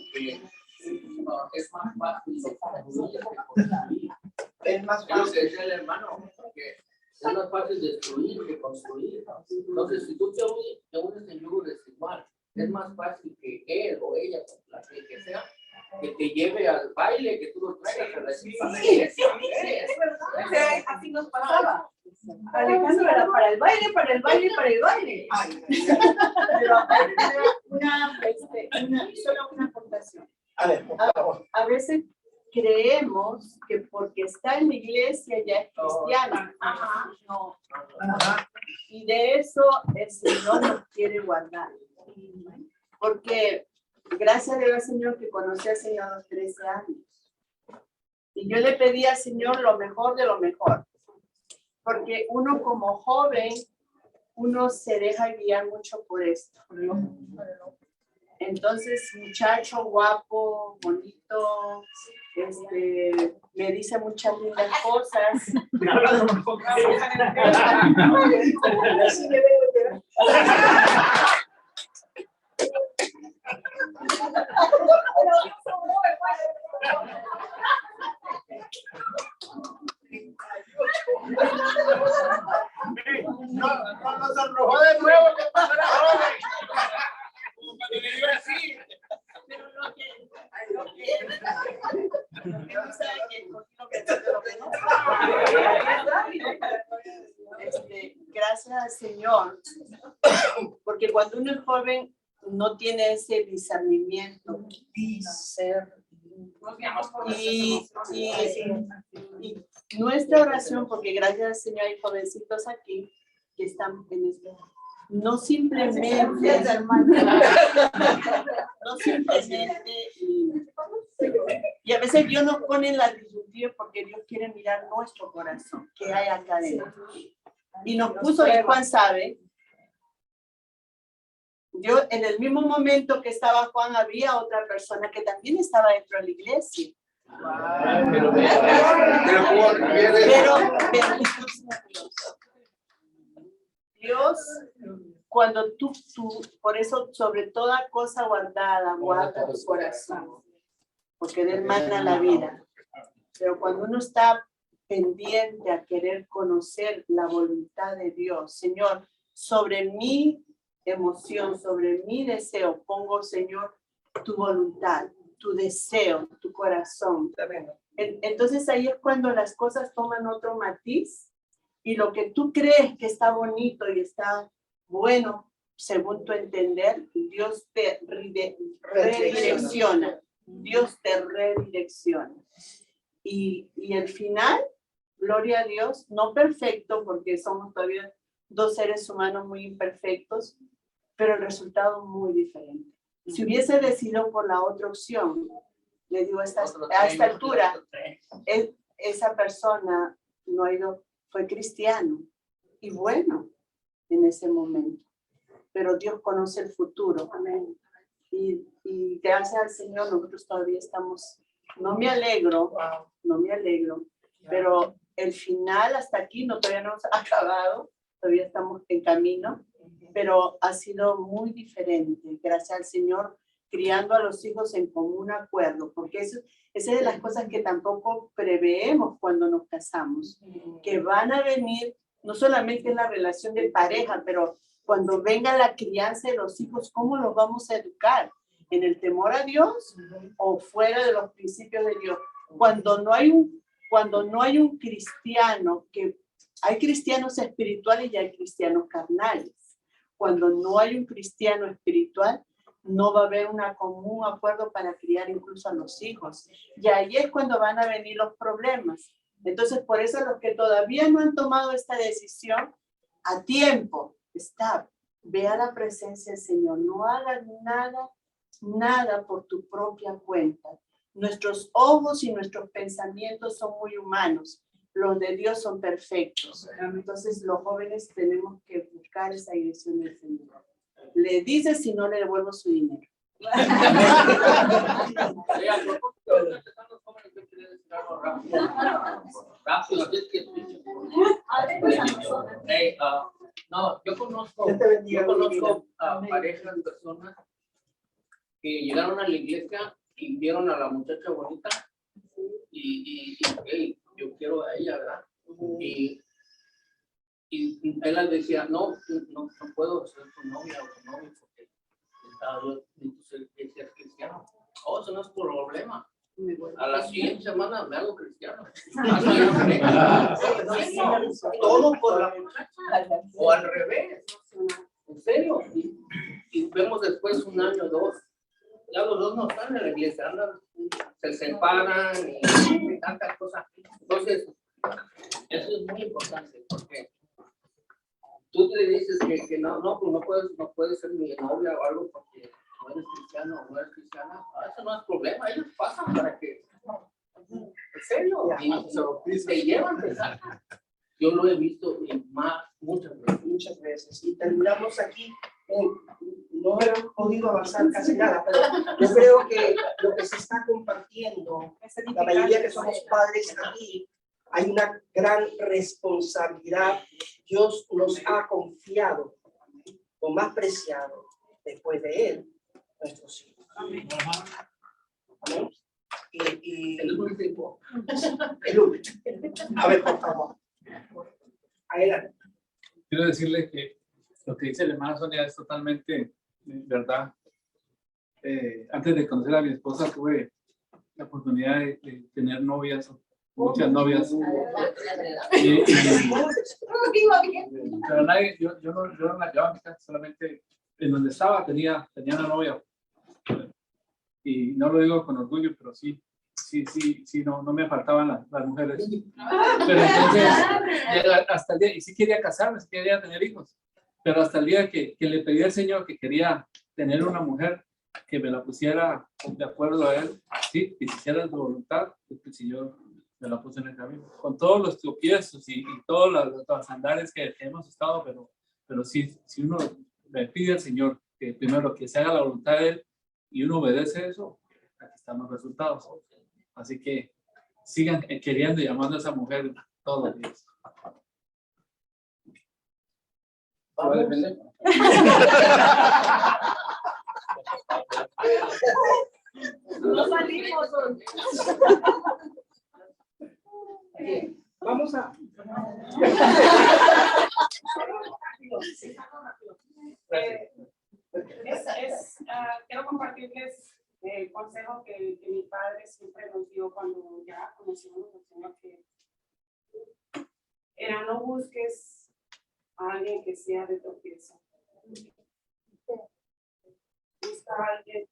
Es más fácil.
Es más
Es lo
fácil.
que decía el hermano, que es más fácil destruir que construir. Entonces, si tú te unes en yugo desigual, es más fácil que él o ella, la que sea, que te lleve al baile, que tú lo traigas a la iglesia.
Es verdad. Así nos pasaba. Alejandro era para el baile, para el baile, para el baile.
Pero solo una aportación.
A ver, por favor.
A veces creemos que porque está en la iglesia ya es cristiano. No. Y de eso el Señor nos quiere guardar. Porque gracias a Dios, Señor, que conocí al Señor a los 13 años. Y yo le pedí al Señor lo mejor de lo mejor. Porque uno como joven, uno se deja guiar mucho por esto. Entonces, muchacho guapo, bonito, me dice muchas lindas cosas.
No nos arrojó de nuevo, que pasará joven.
Pero gracias al Señor, porque cuando uno es joven no tiene ese discernimiento. Y nuestra oración, porque gracias al Señor hay jovencitos aquí que están en esto, no simplemente, y a veces Dios nos pone en la disyuntiva porque Dios quiere mirar nuestro corazón, que hay acá adentro. Y nos puso, y Juan sabe, yo en el mismo momento que estaba Juan, había otra persona que también estaba dentro de la iglesia. Pero Dios, cuando tú, por eso sobre toda cosa guardada, guarda tu corazón, porque de él mana la vida. Pero cuando uno está pendiente a querer conocer la voluntad de Dios, Señor, sobre mi emoción, sobre mi deseo, pongo, Señor, tu voluntad, tu deseo, tu corazón. Entonces ahí es cuando las cosas toman otro matiz y lo que tú crees que está bonito y está bueno, según tu entender, Dios te redirecciona. Dios te redirecciona. Y el final, gloria a Dios, no perfecto, porque somos todavía dos seres humanos muy imperfectos, pero el resultado muy diferente. Si hubiese decidido por la otra opción, le digo a esta altura, esa persona no ha ido, fue cristiano, y bueno, en ese momento. Pero Dios conoce el futuro. Amén. Y gracias al Señor, nosotros todavía estamos, no me alegro, pero el final hasta aquí todavía no hemos acabado, todavía estamos en camino, pero ha sido muy diferente, gracias al Señor, criando a los hijos en común acuerdo, porque esa es de las cosas que tampoco preveemos cuando nos casamos, que van a venir, no solamente en la relación de pareja, pero cuando venga la crianza de los hijos, ¿cómo los vamos a educar? ¿En el temor a Dios o fuera de los principios de Dios? Cuando no hay un cristiano, que hay cristianos espirituales y hay cristianos carnales. Cuando no hay un cristiano espiritual, no va a haber un común acuerdo para criar incluso a los hijos. Y ahí es cuando van a venir los problemas. Entonces, por eso los que todavía no han tomado esta decisión, a tiempo, ve a la presencia del Señor. No hagas nada por tu propia cuenta. Nuestros ojos y nuestros pensamientos son muy humanos. Los de Dios son perfectos. Entonces, los jóvenes tenemos que buscar esa dirección del Señor. Le dice si no le devuelvo su dinero.
No, yo conozco parejas, personas que llegaron a la iglesia y vieron a la muchacha bonita y hey, yo quiero a ella, ¿verdad? Y él les decía, no puedo ser tu novia o tu novio porque yo necesito ser cristiano. Oh, eso no es problema. A la siguiente semana me hago cristiano. Todo por la muchacha. O al revés. En serio. Y vemos después 1 año, 2. Ya los dos no están en la iglesia, se separan y tantas cosas. Entonces, eso es muy importante porque tú le dices que no puedes ser mi novia o algo porque no eres cristiano o no eres cristiana. Eso no es problema, ellos pasan para que. En serio, y se llevan de saca. Yo lo he visto muchas veces.
Y terminamos aquí. No hemos podido avanzar casi nada, pero yo creo que lo que se está compartiendo, la mayoría que somos padres aquí, hay una gran responsabilidad. Dios nos ha confiado lo más preciado después de Él, nuestros hijos. Amén. Y el último. A ver, por favor. Adelante.
Quiero decirle que lo que dice la hermana Sonia es totalmente verdad. Antes de conocer a mi esposa tuve la oportunidad de tener novias, muchas novias. Pero nadie, yo no la llevaba a mi casa, solamente en donde estaba tenía una novia. Y no lo digo con orgullo, pero sí, no me faltaban las mujeres. Pero entonces, hasta el día, y sí quería casarme, sí quería tener hijos, pero hasta el día que le pedí al Señor que quería tener una mujer que me la pusiera de acuerdo a Él, sí, que hiciera su voluntad, pues el Señor me la puso en el camino. Con todos los tropiezos y todos los andares que hemos estado, pero sí, si uno le pide al Señor que primero que se haga la voluntad de Él y uno obedece eso, aquí están los resultados. Así que sigan queriendo y llamando a esa mujer todos los días.
No salimos.
Vamos a...
Quiero compartirles el consejo que mi padre siempre nos dio cuando ya conocimos al Señor, que era: no busques a alguien que sea de tropiezo. Busca a alguien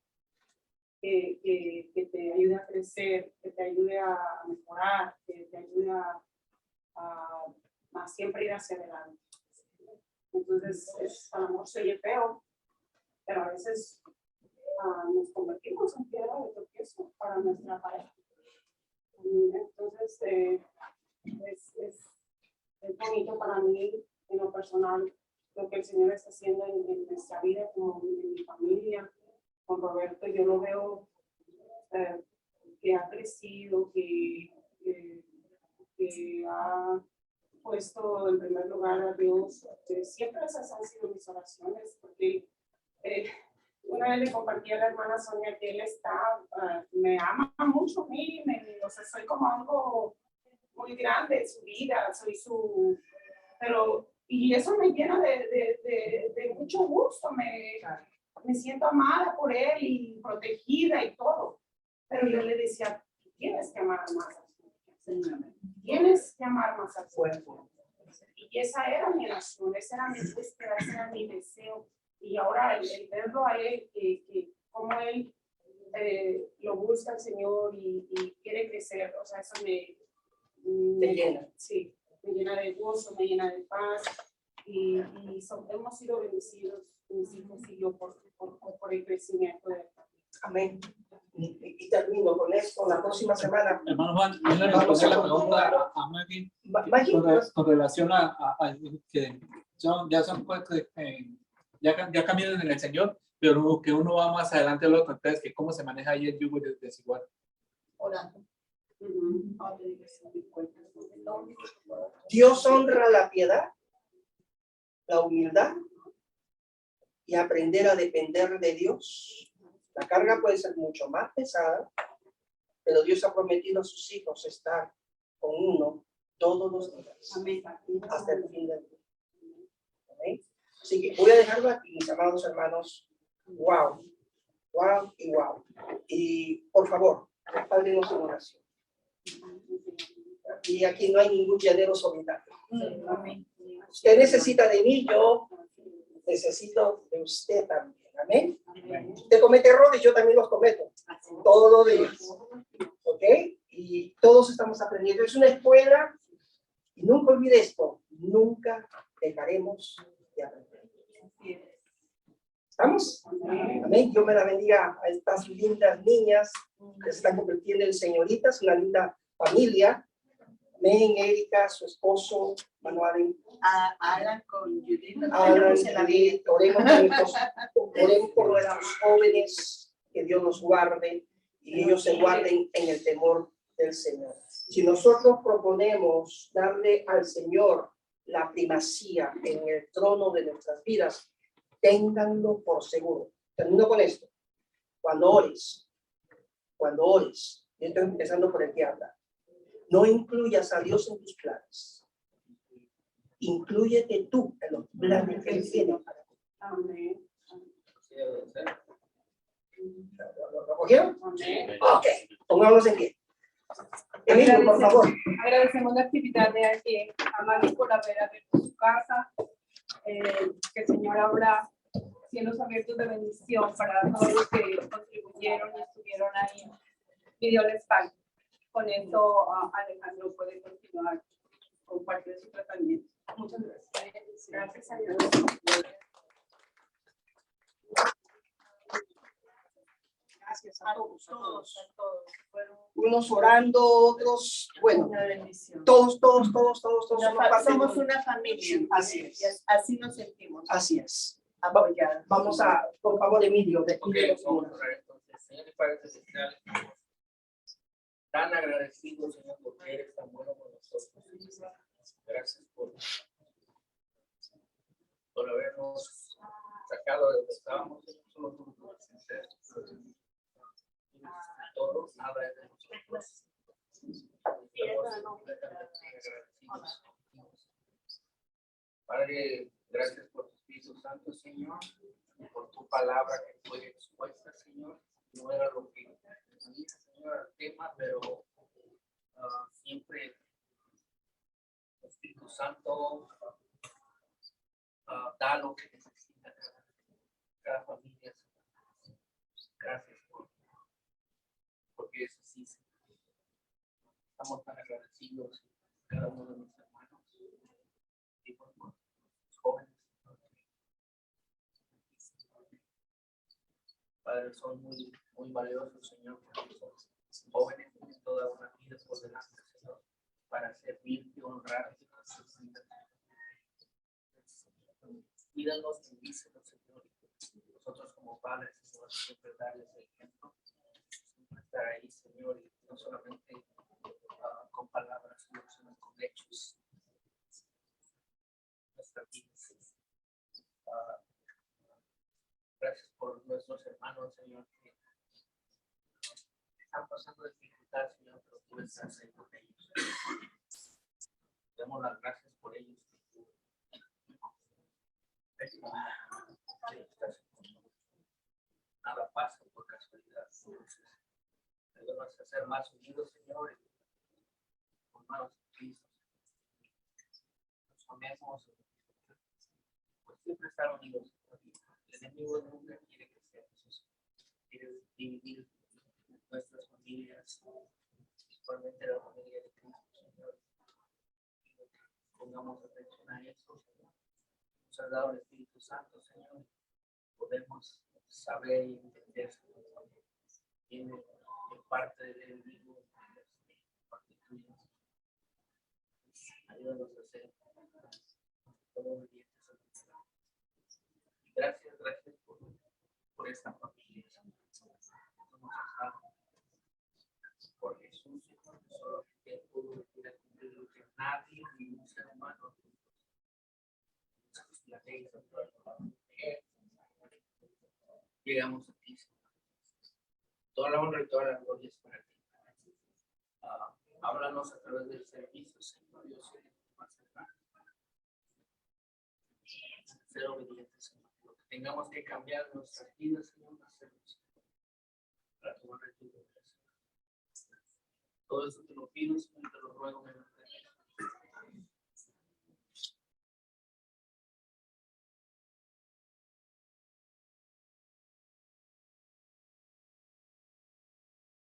que te ayude a crecer, que te ayude a mejorar, que te ayude a siempre ir hacia adelante. Entonces, a lo mejor se oye feo, pero a veces nos convertimos en piedra de tropiezo para nuestra pareja. Entonces, es bonito para mí, en lo personal, lo que el Señor está haciendo en nuestra vida, como en mi familia. Con Roberto, yo lo veo que ha crecido, que ha puesto en primer lugar a Dios. Siempre esas han sido mis oraciones, porque una vez le compartí a la hermana Sonia que él me ama mucho a mí, o sea, soy como algo muy grande en su vida, y eso me llena de mucho gusto, me siento amada por él y protegida y todo. Pero yo le decía, tienes que amar más a tu Señor. Tienes que amar más a tu Señor. Y esa era mi oración, esa era mi búsqueda, ese era mi deseo. Y ahora el verlo a él, que como él lo busca al Señor y quiere crecer, o sea, eso me
llena.
Sí, me llena de gozo, me llena de paz. Y hemos sido bendecidos, mis hijos y yo, por el crecimiento de él.
Amén. Y termino con esto la próxima semana.
Hermano Juan, yo le respondí la pregunta a Maggie con relación a que ya son pues, ya caminan en el Señor, pero que uno va más adelante de los entonces, que cómo se maneja ahí el yugo desigual.
Orando.
Dios honra la piedad, la humildad y aprender a depender de Dios. La carga puede ser mucho más pesada, pero Dios ha prometido a sus hijos estar con uno todos los días.
Amén.
Hasta el fin del día. ¿Okay? Así que voy a dejarlo aquí, mis amados hermanos. Wow, wow y wow. Y por favor, respáldenos en oración. Y aquí no hay ningún llanero solitario. Usted necesita de mí, yo necesito de usted también. Amén. Usted comete errores, yo también los cometo. Todos los días. ¿Ok? Y todos estamos aprendiendo. Es una escuela. Y nunca olvide esto. Nunca dejaremos de aprender. ¿Estamos? Amén. Dios me la bendiga a estas lindas niñas que se están convirtiendo en señoritas, una linda familia. Amén. Erika, su esposo, Manuel.
Alan con Judith.
Alan, Judith, oremos por nuestros jóvenes, que Dios los guarde y ellos se guarden en el temor del Señor. Si nosotros proponemos darle al Señor la primacía en el trono de nuestras vidas, ténganlo por seguro. Termino con esto. Cuando ores, yo estoy empezando por el que habla, no incluyas a Dios en tus planes. Inclúyete tú en los planes que Él tiene para ti.
Amén.
¿Lo cogieron?
Amén.
Ok, pongámonos en pie. Emilio, por favor.
Agradecemos la actividad de aquí a Maggie por haber abierto su casa. Que el Señor abra cielos abiertos de bendición para todos los que contribuyeron y estuvieron ahí. Y Dios les pague. Con eso Alejandro puede continuar con parte de su tratamiento. Muchas gracias. Gracias a Dios.
Gracias a todos.
A todos. Fueron
Unos orando, otros, bueno,
una bendición.
todos somos parte
Somos
de-
una familia.
Así es.
Así nos sentimos.
Así es.
Apoyados.
Vamos a, por favor, Emilio, de
Ok, vamos a orar entonces. Señor y Padre Celestial, tan agradecido, Señor, porque eres tan bueno con nosotros. Gracias por habernos sacado de donde estábamos. Señor, solo tú puedes hacer. Todo, nada es de nosotros. Estamos completamente agradecidos. Padre, gracias por tu Espíritu Santo, Señor, por tu palabra que fue expuesta, Señor. No era lo que tenía, Señor, el tema, pero siempre el Espíritu Santo da lo que necesita cada familia. Gracias porque es así, Señor. Estamos tan agradecidos cada uno de nuestros hermanos y por los jóvenes. Padre, son muy valiosos, Señor, porque son jóvenes, tienen toda una vida por delante, Señor, para servirte y honrarte. Cuídanos, bendícenos, Señor. Nosotros como padres, Señor, siempre darles el ejemplo, siempre estar ahí, Señor, y no solamente con palabras, sino con hechos. Nuestra vida. Gracias por nuestros hermanos, Señor, que están pasando dificultad, Señor, pero tú estás ahí con ellos. Damos las gracias por ellos. Nada pasa por casualidad. Ayúdanos a ser más unidos, Señor, con manos en Cristo. Nos amemos, pues siempre estar unidos. El enemigo nunca quiere que seamos, quiere dividir nuestras familias, principalmente la familia de Cristo, Señor. Pongamos atención a eso, Señor. Nos ha dado el Espíritu Santo, Señor. Podemos saber y entender, Señor, viene de parte del enemigo, de parte tuya. Ayúdanos a ser todo obedientes. Gracias por esta familia. Por Jesús, Señor, solo que pudo venir a cumplir lo que nadie, ni un ser humano, la ley, llegamos a ti, Señor. Toda la honra y toda la gloria es para ti. Háblanos a través del servicio, Señor. Yo soy más cercano. Ser obedientes, Señor. Lo que tengamos que cambiar nuestras vidas, Señor, hacerlo, para tu honra y tu gloria. Todo eso te lo pido, Señor.